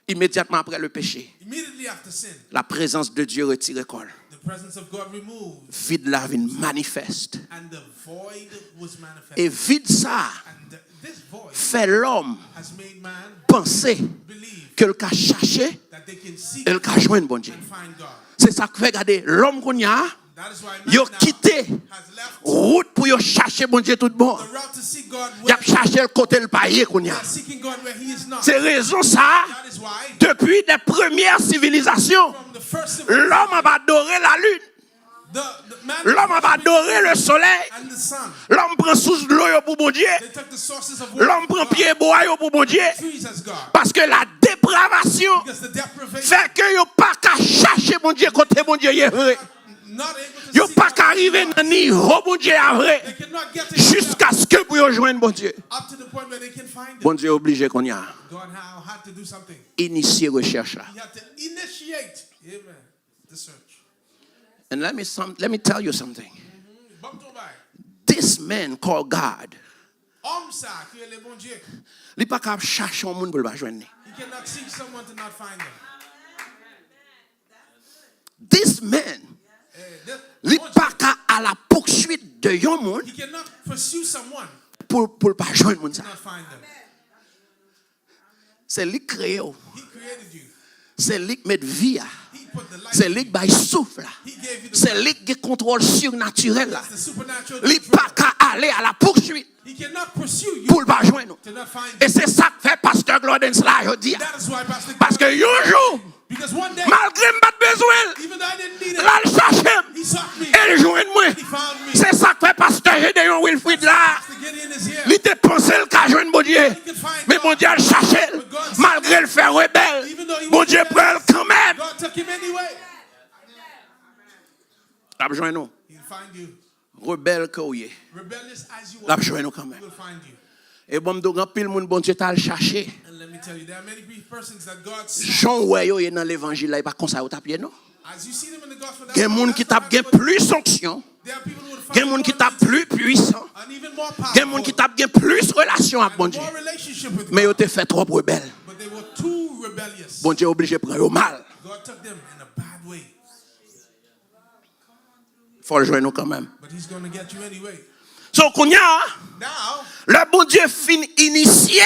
Immédiatement après le péché, Immediately after sin, la présence de Dieu retire col. the presence of God removed Vide la vie manifeste. and the void was manifested. Et vide ça And this void fait l'homme has made man penser believe que le cas chercher that they can seek et le cas joindre bon Dieu. and find God. C'est ça que fait garder l'homme qu'on y a, That is why man yo now quitté has left route pour yo chercher bon Dieu tout bon. the route to seek God Y where a cherché le côté le payer qu'on y a. they are seeking God where He is not. C'est raison ça That is why depuis les premières civilisations, from the first civilization, l'homme a adoré la lune. the man L'homme a adoré le soleil. and the sun. L'homme prend sous l'eau yo pour bon Dieu. They took the sources of water L'homme prend from God, pied bois yo pour bon Dieu. trees as God. Parce que la dépravation Because the deprivation fait que yo pas qu'à chercher bon Dieu côté bon Dieu est vrai. not able to Yo seek pas God qu'à arriver dans niveau bon Dieu est vrai. They cannot get to Jusqu'à ce que pour yo joindre bon Dieu. up to the point where they can find Him. Bon Dieu obligé qu'on y a God had to do something. initier recherche là. He had to initiate, amen, the search. And let me tell you something. Bump to by. This man called God, Homme ça, qui est le bon Dieu. il pas qu'à chercher un monde pour le joindre. He cannot seek someone to not find them. This man, il Bon pas qu'à à la poursuite de yon monde He cannot pursue someone pour le pas joindre monde ça. to not find them. C'est lui créé, He created you. c'est lui qui met vie, He put the light. c'est lui qui baille souffle, He gave you the c'est lui qui contrôle surnaturel là. the supernatural. Il pas qu'à aller à la poursuite He cannot pursue you pour le pas joindre. to not find Et you. c'est ça que fait pasteur Glodens là aujourd'hui. That is why Pastor Parce que un jour, because one day, malgré me pas besoin, even though I didn't need it, là il cherche He sought me. et il joint moi. He found me. C'est ça que fait pasteur Gédéon Wilfrid là. Pastor Gideon is here. Il te pensé le cas joindre bon Dieu. Mais bon Dieu le cherche malgré le faire rebelle. Bon Dieu prend le quand même. God took him anyway. La joint nous. He'll find you. Rebelle que vous êtes. Rebellious as you La are, joint nous quand he même. will find you. Et bon me grand pile monde bon Dieu t'a le chercher. And let me tell you, there are many persons that God sought. Jean ouais yo dans l'évangile là il pas comme ça au tapier non. As you see them in the gospel, Gen monde qui tape gen plus onction. there are people who will find Gen monde qui tape plus puissant. and even more Gen monde qui tape gen plus relation avec bon Dieu. more relationship with Mais yo God. te fait trop rebelle. But they were too rebellious. Bon Dieu obligé prendre au mal. God took them in a bad way. Faut le joindre quand même. But He's going to get you anyway. So qu'on y a Now, le bon Dieu fin initié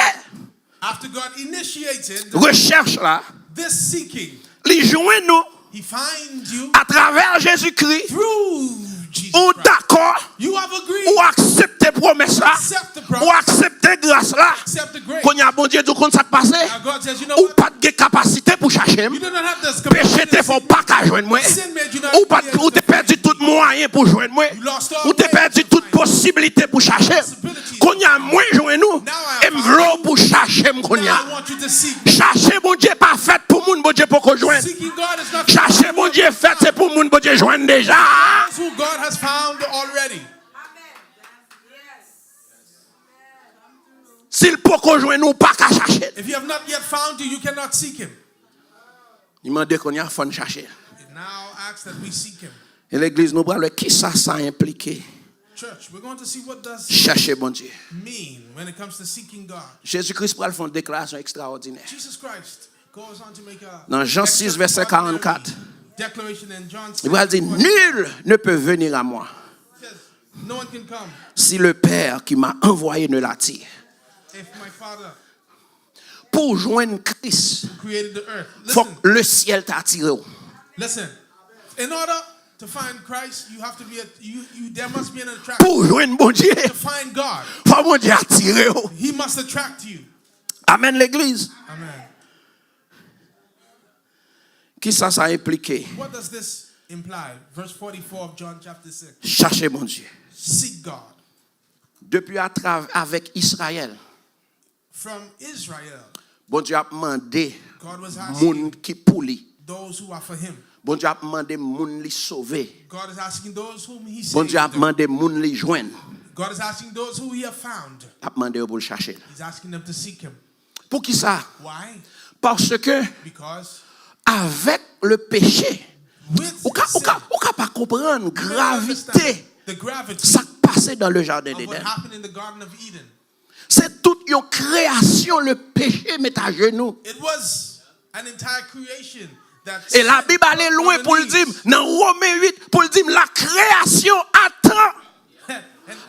after God initiated recherche là, this seeking, il joint nous He finds you à travers Jésus-Christ. through Jesus Ou Christ. d'accord, You have agreed. ou accepter promesse là, Accept the ou promise. accepter grâce là. Accept the grace. Qu'on y a bon Dieu tout compte ça qui passe. Now God says, you know Ou what? pas de capacité pour chercher. You do not have this Péché te faut pas qu'à joindre moi. Sin made you not Ou pas be able ou to te perdu tout moyen pour joindre moi. You lost all Ou te way perdu to toute find possibilité pour chercher. possibilities. Qu'on y a moins joindre nous. Now I Et m'vlo pour chercher Now m'konya. I want you to seek. Chercher bon Dieu pas fait pour moun bon Dieu pour qu'on joindre. Seeking God is not Chercher bon Dieu fait c'est pour moun bon Dieu joindre déjà. That's who God has found already. S'il peut qu'on joindre nous pas qu'à chercher. If you have not yet found you, you cannot seek him. Il m'a dit qu'on y a fond chercher. It now asks that we seek him. Et l'église nous parle qui ça impliqué. Church, we're going to see what does Chercher bon Dieu. mean when it comes to seeking God. Jésus-Christ pour faire une déclaration extraordinaire. Jesus Christ goes on to make a Dans Jean 6 verset 44. declaration in John 6. Il va dire nul ne peut venir à moi Says, no one can come si le Père qui m'a envoyé ne l'attire. if my Father Pour joindre Christ, created the earth. faut Listen, que le ciel t'attire. listen. In order to find Christ, you have to be there must be an attraction. Pour joindre bon Dieu, To find God, faut bon Dieu attirer. he must attract you. Amen l'église. Amen. Qui ça impliqué? What does this imply? Verse 44 of John chapter 6. Chercher bon Dieu. Seek God. Depuis avec Israël, From Israel, bon Dieu a demandé God was asking moun qui pour lui. those who are for him. Bon Dieu a demandé moun li sauver. God is asking those whom he Bon Dieu a saved. demandé moun li joindre. God is asking those who he have found. A demandé pour le chercher. He's asking them to seek him. Pour qui ça? Why? Parce que Because avec le péché, with ou sin, pas comprendre you don't understand gravité the gravity ça passait dans le jardin of what d'Éden. happened in the Garden of Eden. C'est toute une création le péché met à genoux. It was an entire creation that Et la sin Bible allait brought loin on pour the le dire knees. dans Romains 8 pour le dire la création attend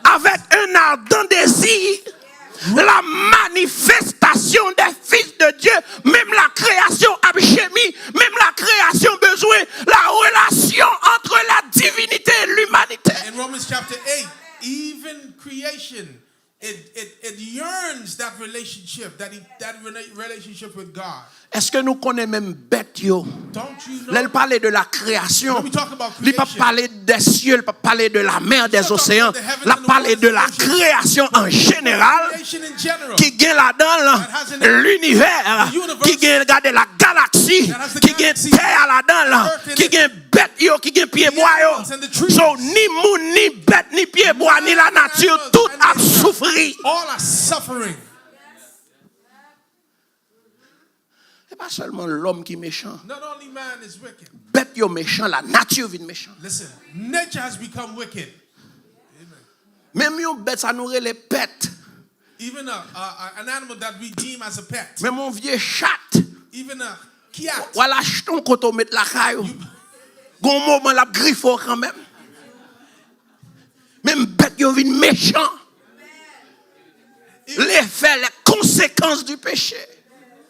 avec un ardent désir la manifestation des fils de Dieu. Même la création a gémi, même la création besoin la relation entre la divinité et l'humanité. In Romans chapter 8, even creation, it yearns that relationship, that relationship with God. Est-ce que nous connaissons même bête yo? Don't you know? Là, il parlait de la création. When we talk about Il ne pas creation, parler des cieux, il ne pas parler de la mer, des Let's talk océans. about the heavens Il a and the parlé waters de and la the oceans. création en général. Creation in general. Qui gagne là-dedans là, That has in it l'univers, the universe. qui gagne regardez la galaxie, That has the qui gagne galaxy. terre là-dedans là, Earth in qui it. gagne bête yo, qui gagne pied The bois yo. animals and the trees. So ni moun, ni bête, ni pied bois, ni la nature, Animals tout and a nature. souffri. All are suffering. C'est pas seulement l'homme qui est méchant. Not only man is wicked. Bête yo méchant, la nature vient méchant. Listen, nature has become wicked. Même yon bête ça nourrit les bêtes. Even an animal that we deem as a pet. Même mon vieux chat. Even a cat. Voilà, jeton quand on met la caillou. Gon moment la griffe quand même. Même bête yo vin méchant. L'effet, les conséquences du péché.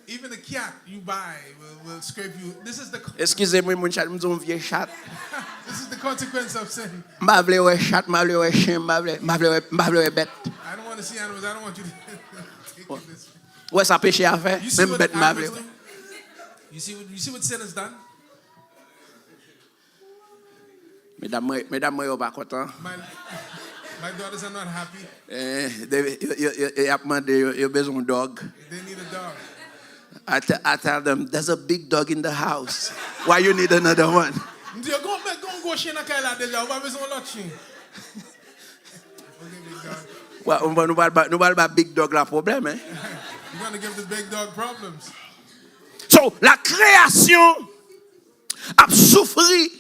Even the cat you buy will scrape you. This is the Excusez-moi mon chat, mon vieux chat. this is the consequence of sin. M'a vle ouais chat, m'a vle ouais chien, m'a vle bête. I don't want to see animals. I don't want you to take this. Ouais ça péché à faire, You see même what bête m'a vle. animals do? You see what sin has done? Mesdames moi yo pas content. My daughters are not happy. Ils a demandé yo besoin dog. They need a dog. I tell them there's a big dog in the house. Why you need another one? Ndio go chien na kala deja. On va besoin l'autre chien. Okay, big dog. Ouais, nous parle big dog la problème hein. You're gonna give the big dog problems. So, la création a souffri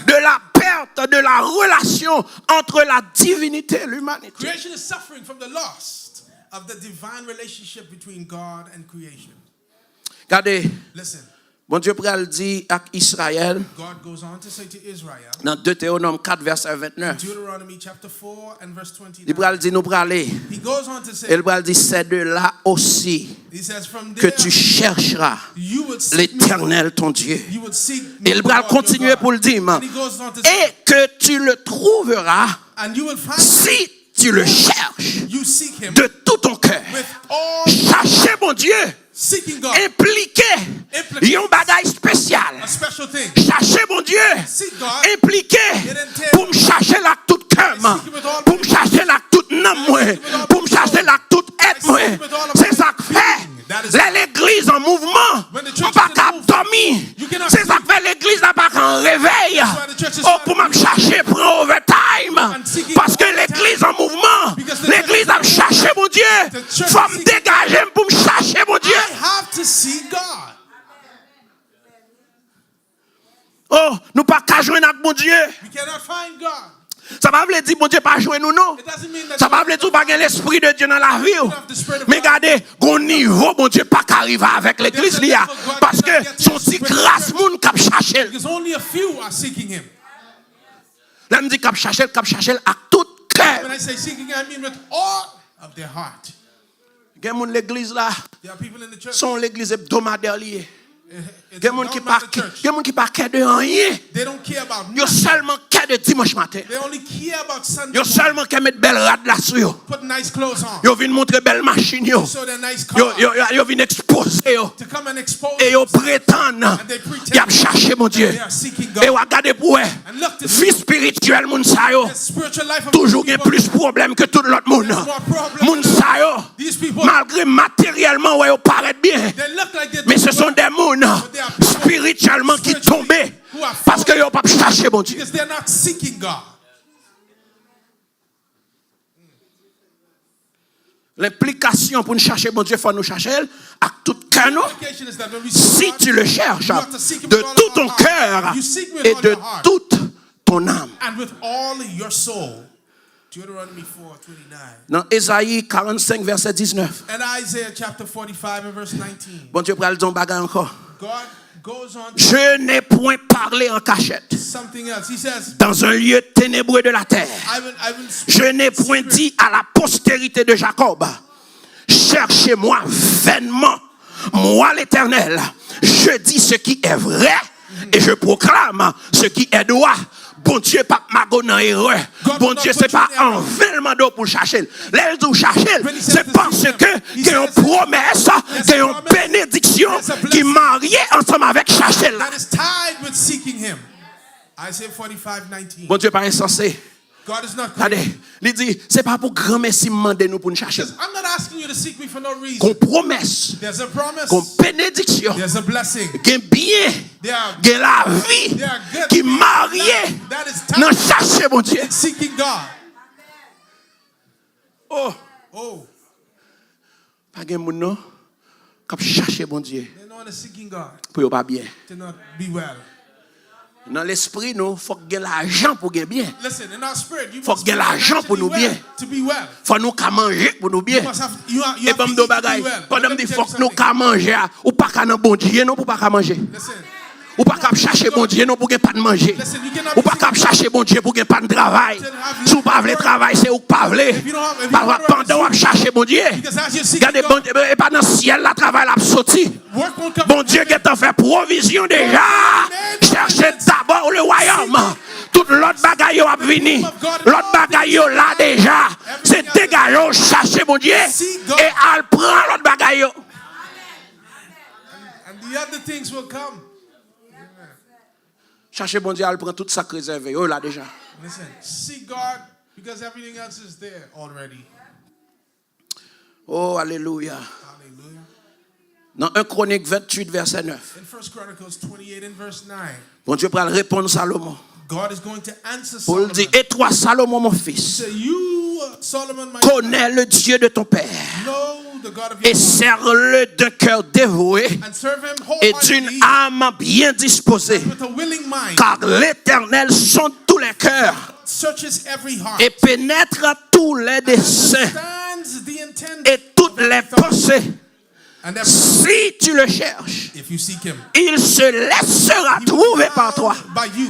de la perte de la relation entre la divinité et l'humanité. Creation is suffering from the loss of the divine relationship between God and creation. Regardez, Listen, bon Dieu pral dit à Israël God goes on to say to Israel, dans Deutéronome 4 verset 29. Deuteronomy chapter 4 and verse Il 29. pral dit nous praler. He goes on to say, Il pral dit c'est de là aussi he says, from que there tu chercheras you would seek me. l'Éternel ton Dieu. You would seek me, Il the pral Lord your continuer God. pour le dire. And he goes on to say, Et que tu le trouveras and you will find si tu le cherches you seek him de tout ton cœur. with all Cherchez mon Dieu Seeking God. impliqué un bagage spécial. A special thing. Chercher mon Dieu, Seek God. impliqué pour me chercher là tout cœur, pour me chercher là tout nom, pour me chercher là tout être moi. C'est ça que fait l'église en mouvement. On pas qu'à dormir. C'est ça que fait l'église n'a pas qu'en réveil. Oh, pour me chercher pour overtime. Parce que l'église en mouvement, l'église a cherché mon Dieu. Faut me dégager pour me chercher mon Dieu. I have to see God. Oh, nous pas qu'à joindre avec mon Dieu. We cannot find God. Ça va veut dire mon Dieu pas joindre nous non. It doesn't mean that Ça va veut dire pas l'esprit de Dieu dans la vie. Mais regardez, au niveau mon Dieu pas qu'arriver avec l'église là parce que son petit grâce monde cap chercher. because only a few are seeking Him. Là me dit cap chercher à tout cœur. When I say seeking Him, I mean with all of their heart. Gen moun l'église là, There are people in the church. son l'église hebdomadaire lié. It's Gen moun not qui about pas the church. gen moun qui pas care de rien. They don't care about Yo nothing. seulement care de dimanche matin. They only care about Sunday. Yo morning. seulement care mettre belle rade là sur yo. Put nice clothes on. Yo vinn montrer belle machine yo. Show their nice Yo car. yo vinn exposer yo. To come and expose Et yo themselves. prétendent And they pretend y a cherché mon Dieu. they are seeking Et God. regardez pour eux. And look to Vie spirituelle moun sa yo. the spiritual life of Toujours these gen people. plus problème que tout l'autre monde. There's more problems Moun than sa yo. these people. Malgré matériellement ouais yo paraît bien. They look like they're Mais ce doing sont well des gens spirituellement qui tombent parce que ils n'ont pas cherché mon Dieu. because they're not seeking God. L'implication pour nous chercher mon Dieu, il faut nous chercher à tout cœur. Non? Implication is that when we seek Si God, tu le cherches you have to seek him de with all tout of ton our cœur heart. You seek with et all de your heart. toute ton âme. and with all your soul. Deuteronomy 4:29. Dans Ésaïe 45, verset 19. And Isaiah chapter 45 and verse 19. Bon Dieu, pral dire bagay encore. God goes on to Je n'ai point parlé en cachette something else. He says, dans un lieu ténébreux de la terre. I will Je n'ai point dit à la postérité de Jacob, cherchez-moi vainement, moi l'Éternel. Je dis ce qui est vrai et je proclame ce qui est droit. Bon Dieu, pas mago dans erreur. Bon Dieu, c'est pas un vainement d'eau pour chercher. L'aile d'eau chercher, c'est parce que il y a une promesse, qu'il y a une bénédiction qui mariée ensemble avec chercher. that is tied with seeking him. Isaiah 45:19. Bon Dieu, pas insensé. God is not Regardez, crazy. il dit, c'est pas pour grand merci demander nous pour nous chercher. I'm not asking you to seek me for no reason. Qu'on promesse, There's a promise. qu'on bénédiction, There's a blessing. qu'on bien, There are qu'on la vie, They are good qui things mariée, that is non tied chercher mon Dieu. with seeking God. Oh, Oh, pas de moun non, qui chercher mon Dieu they're not seeking God pour pas bien. to not be well. Dans l'esprit, nous, faut que l'argent pour gagner bien. Listen, in our spirit, you Faut must que be l'argent well pour nous bien. to be well. Faut nous qu'à manger pour nous bien. You must have, you Et have pas to me do eat to bagay. be well. Pendant Let me me dire tell faut you que nous something. qu'à manger ou pas qu'à nan bon Dieu non pour pas qu'à manger. Listen, Ou pas qu'à chercher bon Dieu non pour gagner pas de manger. Listen, you cannot Ou pas qu'à chercher bon Dieu pour gagner pas de travail. Si vous pas voulez travail, c'est ou pas voulez. Pendant on chercher bon Dieu. because as you're seeking Regardez bon God, Dieu, et pas dans le ciel la travail la sorti. work won't come Bon from Dieu qui heaven. t'a fait provision déjà. Cherchez d'abord le royaume. Tout l'autre bagaille a venu. L'autre bagaille là déjà. C'est dégageant, chercher mon Dieu. Et elle prend l'autre bagaille. And the other things will come. Chercher bon Dieu, elle prend tout ça réservé. Oh là déjà. Listen, seek God because everything else is there already. Oh, alléluia. Hallelujah. Dans 1 Chronique 28, verset 9. In 1 Chronicles 28 and verse 9, Bon Dieu prend répondre Salomon. God is going to answer Paul Solomon. dit, et toi Salomon mon fils, Say, you, Solomon, my connais le Dieu de ton père know the God of et your father, sers-le d'un cœur dévoué and serve him et d'une wholeheartedly âme bien disposée. with a willing mind. Car l'Éternel sonde tous les cœurs Searches every heart. et pénètre tous les desseins Understands the intent et toutes of les every thought. pensées. And every, Si tu le cherches, if you seek him, il se laissera he will be trouver par toi. found by you.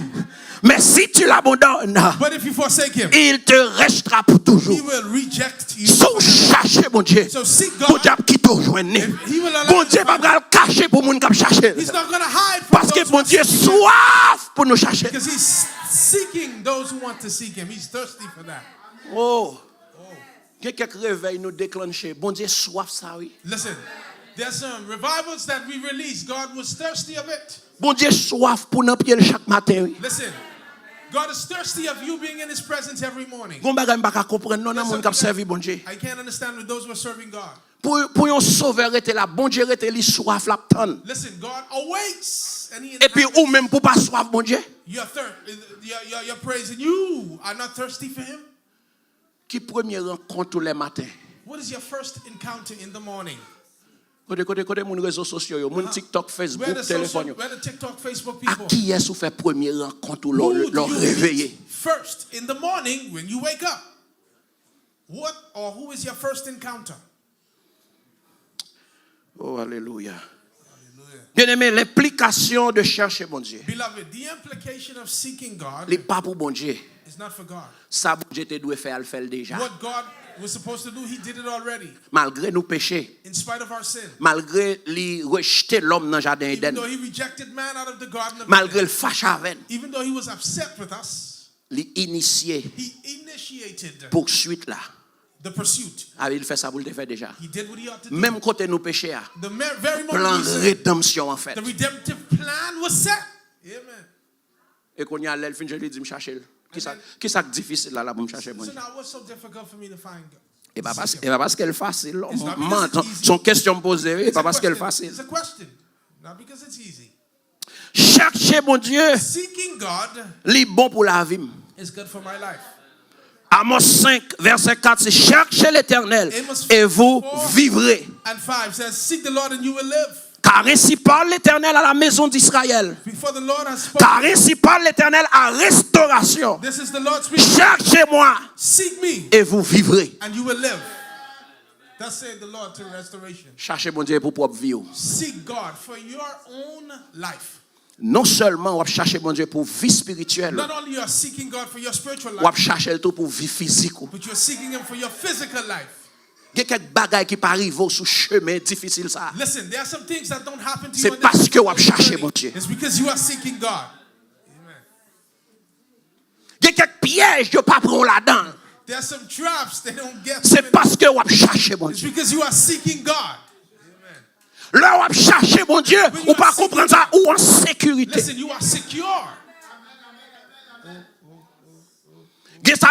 Mais si tu l'abandonnes, But if you forsake him, il te restera pour toujours. he will reject you. Sous chercher mon Dieu. So seek Bon God. Dieu qui te rejoint. He will allow Bon you Dieu to pas find- va le cacher pour moun qui chercher. He's not going to hide from Parce que those who bon are Dieu seeking him. soif pour nous chercher. Because he's seeking those who want to seek him. He's thirsty for that. Oh. Quelques réveils nous déclencher. Bon Dieu soif ça oui. Listen, There's some revivals that we release. God was thirsty of it. Bon Dieu soif pour nan pied chaque matin. Oui. Listen, God is thirsty of you being in His presence every morning. Gon bagay m'pa comprendre non nan moun k'ap servi bon Dieu. I can't understand with those who are serving God. Pour yon sauveur était là, bon Dieu était li soif la tan. Listen, God awaits and He Et puis ou même pour pas soif bon Dieu. you're praising. You are not thirsty for Him. Qui premier rencontre tous les matins? What is your first encounter in the morning? Côté mon réseaux sociaux yo, mon TikTok, Facebook, téléphone yo. Where the TikTok, Facebook À people? qui est-ce ou fait premier rencontre ou Who leur do you réveiller? meet first in the morning when you wake up? What or who is your first encounter? Oh alléluia. Hallelujah. Bien-aimé, l'implication de chercher bon Dieu. Beloved, the implication of seeking God Les pas pour bon Dieu. is not for God. Ça bon Dieu te doit faire le faire déjà. What God was supposed to do, He did it already. Malgré nos péchés, In spite of our sin. malgré lui rejeter l'homme dans le jardin Even Éden, though He rejected man out of the Garden of malgré Eden. le fâche avec, Even though He was upset with us, lui initié He initiated poursuite là. the pursuit. Ah, il fait ça pour le faire déjà. He did what He ought to do. Même côté nos péchés, The very plan moment we sinned, rédemption en fait. the redemptive plan was set. Amen. Et qu'on y a l'elfe, je lui dis me chercher. Qui ça difficile là pour me chercher bon So Dieu. now, what's so difficult for me to find God? Et pas parce qu'elle est facile. It's not because it's easy. Son question posée, et It's pas a parce qu'elle est question. facile. It's a question, not because it's easy. Chercher bon Dieu, Seeking God li bon pour la vie. is good for my life. Amos 5, verset 4, c'est cherchez l'Éternel Amos et vous 4 vivrez. And 5 says, seek the Lord and you will live. Car ainsi parle l'Éternel à la maison d'Israël. Before the Lord has spoken, Car ainsi parle l'Éternel à restauration. this is the Lord speaking. Cherchez-moi Seek me et vous vivrez. and you will live. Thus said the Lord to restoration. Cherchez bon Dieu pour propre vie. Seek God for your own life. Non seulement on va chercher bon Dieu pour vie spirituelle, Not only you are seeking God for your spiritual on va life, chercher tout pour vie physique. but you're seeking Him for your physical life. Il y a quelques bagages qui peuvent arriver sur chemin difficile ça. Listen, there are some things that don't happen to you. C'est on this parce que vous journey. cherchez bon Dieu. It's because you are seeking God. Amen. Il y a quelques pièges que pas prendre là-dedans. There are some traps they don't get. C'est parce que vous cherchez bon It's Dieu. because you are seeking God. Là vous cherchez bon Dieu, ou pas comprendre ça ou en sécurité. Listen, you are secure. Il y a ça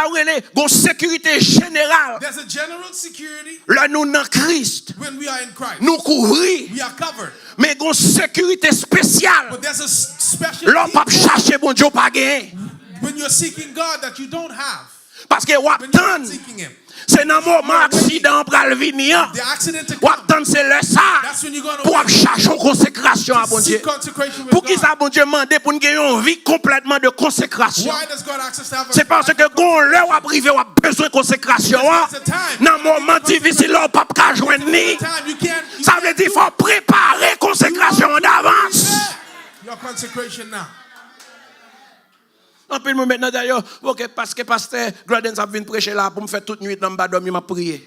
une sécurité générale. There's a general security Là nous dans Christ, when we are in Christ. nous couvrir, We are covered. mais une sécurité spéciale. But there's a special Là pas people chercher bon Dieu pas gagner. when you're seeking God that you don't have. Parce que vous When you're attendez, seeking Him. c'est dans le moment accident pral venir. The accident to Vous come. attendez c'est le ça. That's when you're going Pour to chercher une consécration à bon Dieu. seek consecration with Pour qui God. ça bon Dieu demande pour nous gagner une vie complètement de consécration. Why does God ask us to have a C'est parce que quand l'heure a privé, on a besoin de consécration. Dans un moment difficile, on ne peut pas joindre ni. time you can't Ça veut dire qu'il faut préparer consécration d'avance. your consecration now. En plus, maintenant d'ailleurs, parce que pasteur Gladens a venu prêcher là pour me faire toute nuit dans le bas dormir, m'a prié.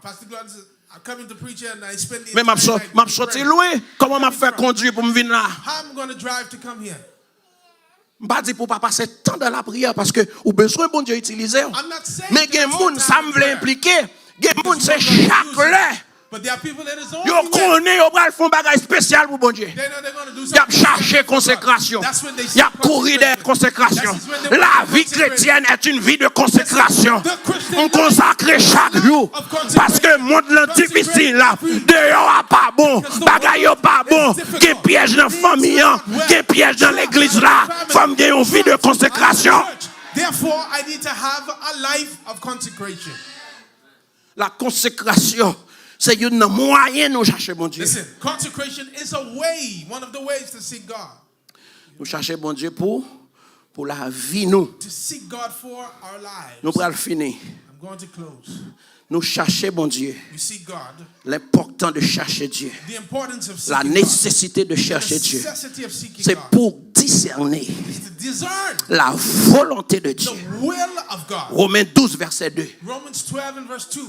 Pastor Glenn says, I come into preach here and I spend the Mais m'a entire night sorti praying. loin. Comment m'a fait conduire pour me venir là? How am I going to drive to come here? Pas dit pour pas passer tant dans la prière parce que ou besoin bon Dieu utiliser. I'm not saying Mais that gen it's moun no ça time me in veut prayer. impliquer. Gen moun Because c'est we're gonna chaque use l'heure. it. But there are people that is only Yo way. connaît yo pral font bagay spécial pour bon Dieu. They know they're going to do Y a something. cherché consécration. That's when they Y a seek couru des consécrations. That is when they La want vie consecration. chrétienne est une vie de consécration. The Christian On consacre chaque jour. of consecration. Parce que le monde là difficile là. Dehors a pas bon. Bagay yo pas bon. Gen piège dans la famille. Gen piège dans l'église là. Femme gen une vie de consécration. Therefore, I need to have a life of consecration. La consécration, c'est un moyen nous chercher bon Dieu. Listen, consecration is a way, one of the ways to seek God. Nous chercher bon Dieu pour la vie nous. To seek God for our lives. Nous pral finir. I'm going to close. Nous chercher bon Dieu. We seek God. L'important de chercher Dieu. The importance of La seeking nécessité de God. chercher The Dieu. necessity of seeking C'est God. pour discerner It's to discern la volonté de Dieu. the will of God. Romains 12, verset 2. Romans 12 and verse 2.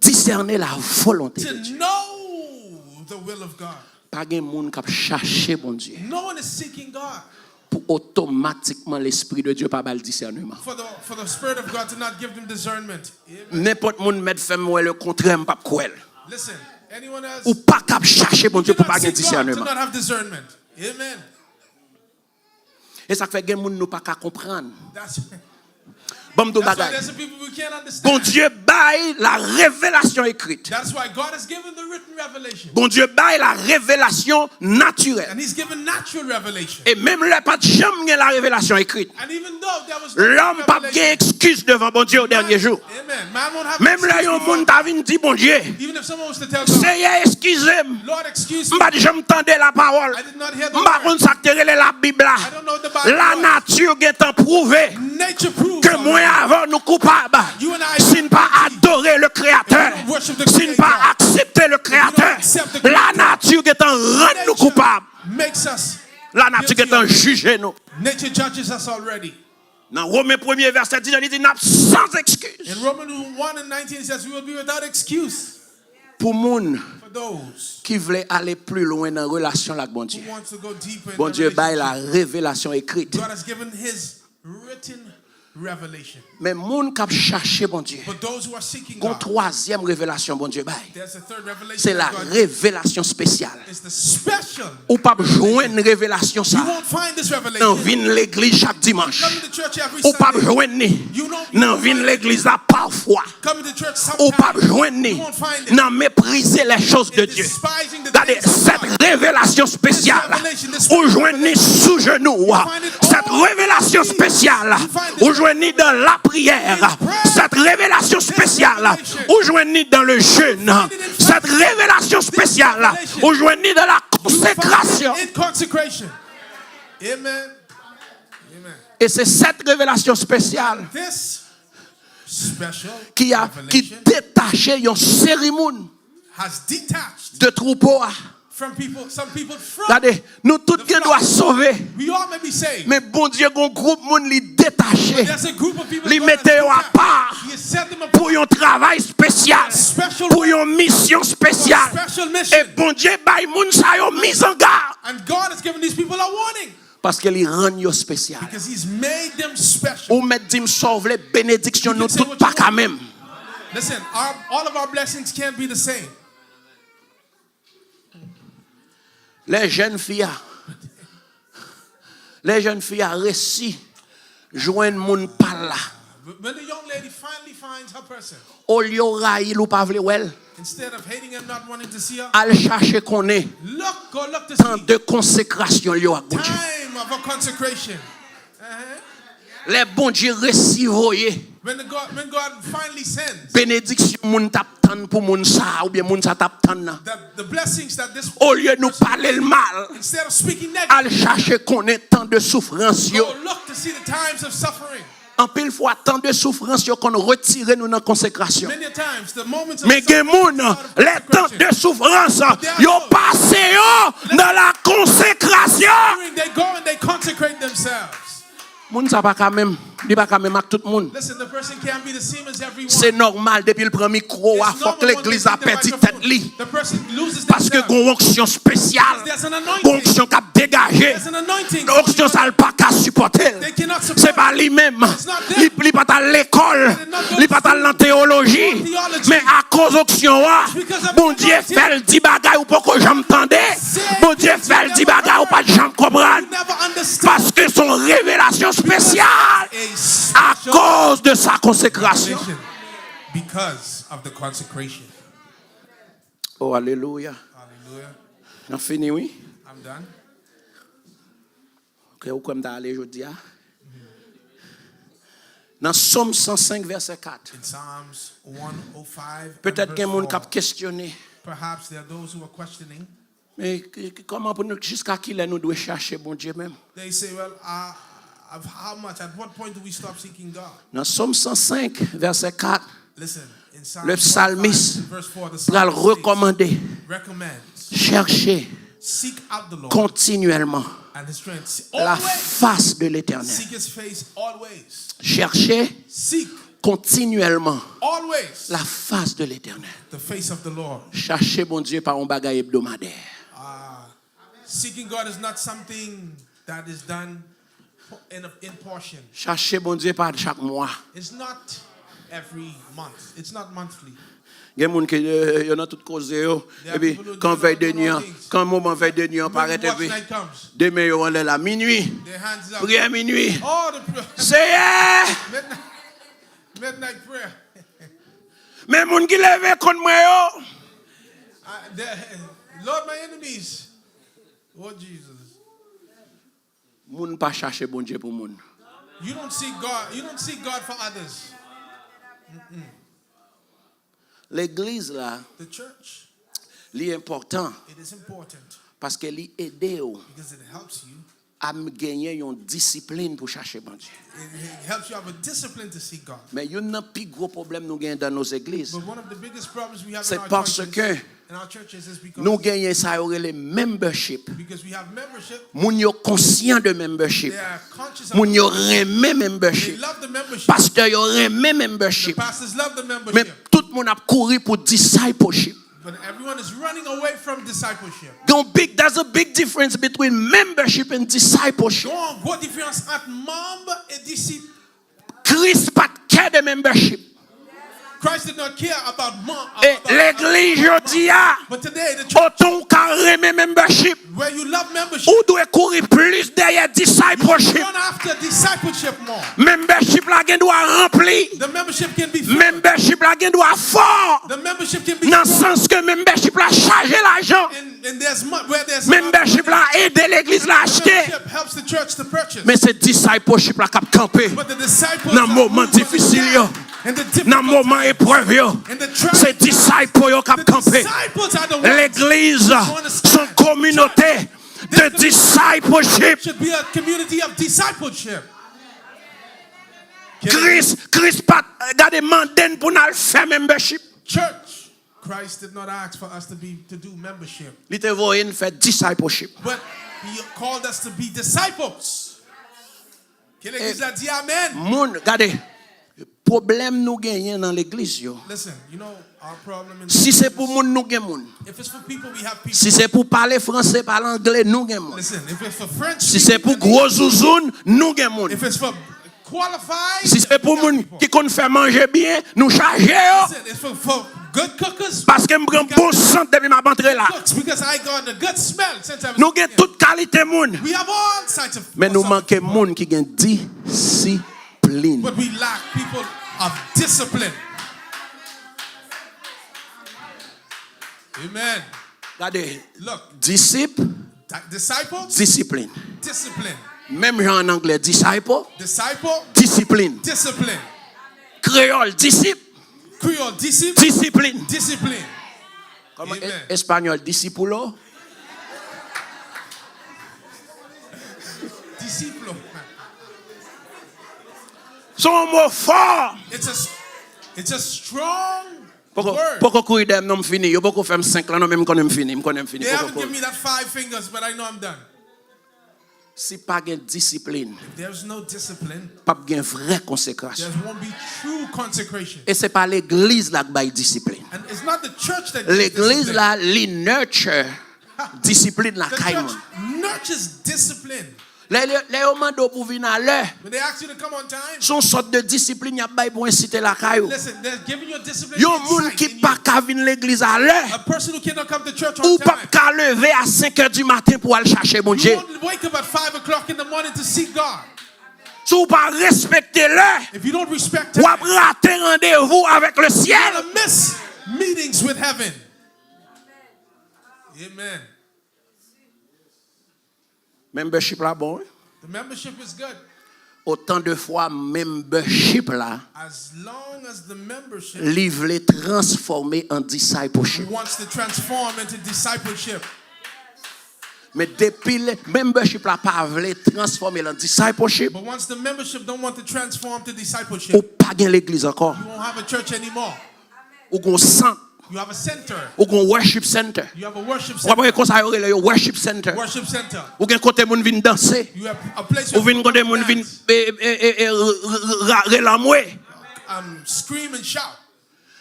Discerner la volonté To de Dieu. know the will of God. Pas de monde qui chercher bon Dieu. No one is seeking God. Pour automatiquement l'esprit de Dieu pas le discernement. For the Spirit of God to not give them discernment. Amen. N'importe monde met femme ou le contraire pas croire. Listen, Anyone else? ou pas cap chercher bon Dieu Do pour pas not gagner seek God to discernement. not have discernment. Amen. Et ça fait que moun nous pas qu'à comprendre. That's Bon do why bagay. there's some people we can't understand. Bon Dieu baille la révélation écrite. That's why God has given the written revelation. Bon Dieu baille la révélation naturelle. And He's given natural revelation. Et même là pas de jamais la révélation écrite. And even though there was no L'homme pas de revelation, excuse devant bon Dieu au dernier jour. Amen. Man won't have Même là excuse yon before moun ta vinn di bon Dieu. Even if someone was to tell God, Seigneur excusez-moi. Lord, excuse me, M'pa di j'aime tendre la parole. I did not hear the M'pa word. kon sa te rele la Bible là. I don't know the Bible. La nature gen tan prouvé Nature proves que moi avant nous coupables. You and I Si ne pas adorer le Créateur, si ne pas accepter le Créateur, la nature est en rendre nous coupables. makes us. La nature est en juger nous. Nature judges us already. Dans Romains 1er verset 10, il dit n'a sans excuse. In Romans 1 and 19 it says we will be without excuse Pour moun for those qui veulent aller plus loin dans la relation avec bon Dieu. who want to go deeper in Bon the Dieu baille relationship. la révélation écrite. God has given His written revelation. Mais moun qui chercher bon Dieu. But those who are seeking Une God, troisième révélation bon Dieu baille. there's a third revelation. C'est la that God révélation spéciale. It's the special. Ou pas joindre une révélation You ça. won't find this Dans revelation. vin l'église chaque dimanche. Come to church every Ou pas Sunday. joindre ni. Dans vin l'église là parfois. Come to church Ou pas sometimes. joindre ni. You won't find it. Dans mépriser les choses de In Dieu. despising the Regardez things of cette God. révélation spéciale. Ou joindre ni sous genou. Cette révélation spéciale. Ou joindre ni dans la prière. Cette révélation spéciale. Ou joindre ni dans le jeûne. Cette révélation spéciale. Ou joindre ni dans la consécration. In consecration. Amen. Amen. Et c'est cette révélation spéciale This special qui revelation détaché une cérémonie has detached de troupeaux. from people, some people from. Regardez, nous tous qui doit sauver. We all may be saved. Mais bon Dieu, un groupe moun li détaché. There's a group of people Li God has mette yo à detached. part He has set them apart pour un travail spécial, Special pour work. une mission spéciale. Special mission. Et bon Dieu bay moun sa yo mis en garde And God has given these people a warning parce que li rend yo spécial. because He's made them special. Ou met dim sauve les bénédictions nous say toutes what pas you quand want. même. Listen, all of our blessings can't be the same. Les jeunes filles a réussi joindre moun par là. When the young lady finally finds her person, Au lieu raïl ou pas vle wel, instead of hating and not wanting to see her, al chercher connaît go look to temps see de consécration yo ak bon Dieu. time of her consecration. Les bon Dieu recevoyer When God finally sends bénédiction moun tap tan pour moun sa ou bien moun sa tap tan nan. the blessings that this Au lieu nous parler le mal, instead of speaking al negative, chercher connaît temps de souffrance yo. go look to see the times of suffering. En pile fois temps de souffrance yo qu'on retire nous dans consécration. Many a times, the moments of Mais gen moun, les temps de souffrance, yo passé yo dans la consécration. suffering, they go and they consecrate themselves. Moun sa pa quand même, li pa quand même ak tout moun. Listen, the person can't be the same as everyone. C'est normal depuis le premier micro, It's faut que normal l'église when a they perdu take the tête li. The person loses Parce que themselves. gon onction spéciale, There's an anointing. gon onction qui a dégagé. There's an anointing. Onction ça le pas qu'à supporter. They cannot support. C'est pas lui-même. Li pas à l'école, li pas à la théologie. Mais à cause onction bon Dieu fait le dit bagay ou pas que j'entendais. Bon Dieu fait le dit bagay ou pas j'en comprendre. You never understand. Parce que son révélation spéciale A à cause de sa consécration. revelation because of the consecration. Oh, alléluia. Hallelujah. On a fini, oui? I'm done. Ok, où comme d'aller aujourd'hui? Dans Somme 105, verset 4. In Psalms 105, Peut-être qu'il y a des gens qui ont 4, questionné. perhaps there are those who are questioning. Mais comment pour nous, jusqu'à qui là, nous devons chercher bon Dieu même? They say, well, of how much? At what point do we stop seeking God? Dans Somme 105, verset 4, Listen, in Psalms le 105, psalmiste verse 4, the va le psalmist recommander. recommends, Chercher seek out the Lord continuellement and His strength. la Always face de l'Éternel. seek His face, always. Chercher Seek, continuellement always, la face de l'Éternel. the face of the Lord. Chercher bon Dieu par un bagage hebdomadaire. Seeking God is not something that is done in portion. Chercher bon Dieu par chaque mois. It's not every month. It's not monthly. Il y a des gens qui ont tout causé. Et puis, quand veille de nuit, quand moment veille de nuit, on paraît, et puis, demain, on est là, minuit. Prière minuit. C'est Midnight prayer. mais les gens qui lèvent contre moi, Lord, my enemies. Oh, Jesus. moun pas chercher bon Dieu pour moun. You don't seek God. You don't seek God for others. L'église là, The church, c'est important it is important parce qu'elle aide because it helps you. à gagner une discipline pour chercher bon Dieu. It helps you have a discipline to seek God. Mais il y a un plus gros problème nous gagnons dans nos églises. But one of the biggest problems we have C'est in our parce churches, que in our churches is because nous gagnons ça le membership. we have membership. Moun yo conscient de membership. They are conscious of Moun yo it. remet They membership. love the membership. Pasteur yo remet The membership. pastors love the Mais membership. tout le monde a couru pour discipleship. But everyone is running away from discipleship. There's a big difference between membership and discipleship. Donc, quoi différence entre membre et disciple? Christ pas de care de membership. Christ did not care about Et l'église je dis ah, But today, the church, autant qu'à remet membership, where you love membership, ou doit courir plus derrière discipleship. run after discipleship more. Membership la gen doit rempli. The membership can be filled. Membership la gen doit fort. The membership can be Dans le strong. sens que membership la charge l'argent. And there's where there's Membership la aide l'église la acheter. membership helps the church to purchase. Mais c'est discipleship la cap camper. But the disciples Dans moment difficile yo, and the dans moment épreuve yo, and the trials, c'est disciple yo cap the camper. disciples are the ones L'église, son communauté de discipleship. should be a community of discipleship. Christ pas regardez manden pour nous faire membership. Church, Christ did not ask for us to do membership, Il te voyait nous faire discipleship. but He called us to be disciples. Que l'Église a dit Amen. Moun, regardez, problème nous gagnons dans l'église yo. Listen, you know our problem in Si c'est pour moun nous gagnons moun. if it's for people, we have people. Si c'est pour parler français, parler anglais, nous gagnons moun. Listen, if it's for French, Si c'est pour gros zouzoun, nous gagnons moun. if it's for qualified, Si c'est pour we got moun people. qui connaît faire manger bien, nous charger yo. Listen, it's for good cookers. Parce que me prend bon sang depuis ma rentrée là. Cooks, because I got a good smell since I was. Nous gagnons toute qualité moun. We have all sides of. Mais nous manquons moun qui gagne discipline. But we lack people of discipline. Amen. Regardez, Look, disciple, disciples, discipline. discipline. Même en anglais, disciple, Disciple, discipline. discipline. Créole, disciple, Creole, disciple, discipline. discipline. Comment Amen. espagnol, discipulo? Disciple. Son mot fort. It's a strong Pourquoi word. courir dem non fini? Yo beaucoup faire 5 là non même connais fini, me connais fini. They haven't given me that 5 fingers, but I know I'm done. Si pas gen discipline, If there's no discipline, pas gen vraie consécration. there won't be true consecration. Et c'est pas l'église là qui baille discipline. And it's not the church that gives L'église discipline. là, li nurture discipline la The caille. church nurtures discipline. Les mando pour venir à l'heure. When they ask you to come on time, Son sorte de discipline y a bail pour inciter la caille. listen, they're giving you a discipline. Yo inside moun qui in you. pas ka venir l'église à l'heure. A person who cannot come to church Ou on pas time. ka lever à 5h du matin pour aller chercher mon You Dieu. won't wake up at 5 o'clock in the morning to seek God. Si vous pas respecter l'heure, If you don't respect ou time, ap rater rendez-vous avec le you're ciel. going to miss meetings with heaven. Amen. Membership là bon. The membership is good. Autant de fois membership là, As long as the membership livre les transformer en discipleship. wants to transform into discipleship. Mais depuis le membership là pas veut transformer en discipleship, But once the membership don't want to transform to ou discipleship, pas gen l'église encore. you won't have a church anymore. Ou gon centre, You have a center. ou gon worship center. You have a worship Ou center. pas comme ça le worship center. Worship center. Ou gen côté moun vinn danser. You have a place Ou vinn côté moun vinn relamoué. scream and shout.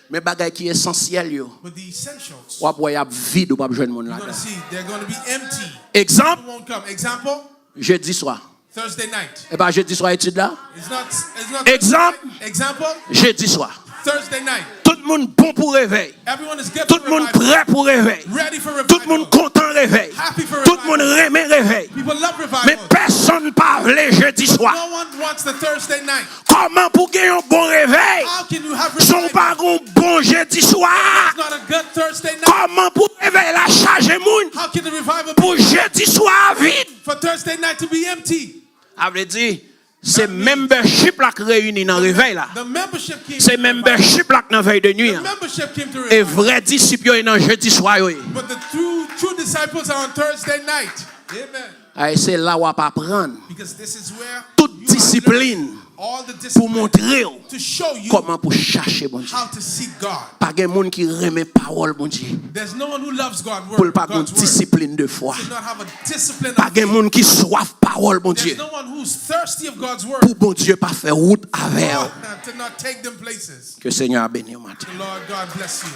Mais bagay qui essentiel yo. But the essentials, Ou ap y a vide ou pas joindre moun you're là. going to see, they're going to be empty. Exemple, People won't come. Example, jeudi soir. Thursday night. Et pas jeudi soir étude là. It's not Example, Example, jeudi soir. Thursday night. Tout le monde bon pour réveil. Everyone is good Tout for le monde revival. prêt pour réveil. Ready for Tout le monde revival. content réveil. Happy for Tout le monde revival. remet réveil. People love Mais revival. personne ne parle jeudi But soir. no one wants the Thursday night. Comment pour gagner un bon réveil? How can you have Son revival? pas un bon jeudi soir. It's not a good Thursday night. Comment pour réveiller la charge moun? How can the revival Pour be jeudi soir vide. for Thursday night to be empty? Ça veut dire, c'est membership là qui réunit dans le réveil là. The membership came C'est to revival. membership là qui dans veille de nuit. The membership came to Et revival. vrai disciple yo est dans jeudi soir yo. But the true disciples are on Thursday night. Amen. Ah, c'est là où on va apprendre Because this is where toute you are discipline learning all the pour discipline montrer to show you comment pour chercher bon Dieu. how to seek God. Pas de monde qui remet parole bon Dieu. There's no one who loves Pour pas une God's word. discipline de foi. To not have a discipline Pas of de monde qui soif parole bon Dieu. There's no one who's thirsty of God's word. Pour bon Dieu pas faire route avec eux. To not take them places. Que Seigneur bénisse au matin. The Lord God bless you.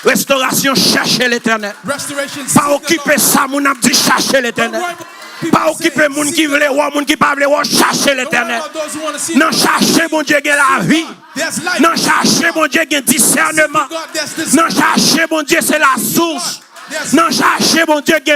Restauration, chercher l'éternel. Restoration. Pas seek the occuper Lord. ça, mon a dit chercher Don't l'éternel. worry about people Pas saying, occuper moun seek qui the veut voir, moun qui pas veut voir, chercher Don't worry l'éternel. about those who want to see Non the chercher mon Dieu qui la vie. There's life. Non chercher mon Dieu qui discernement. God, there's this. Non chercher mon Dieu c'est la source. Non chercher mon Dieu qui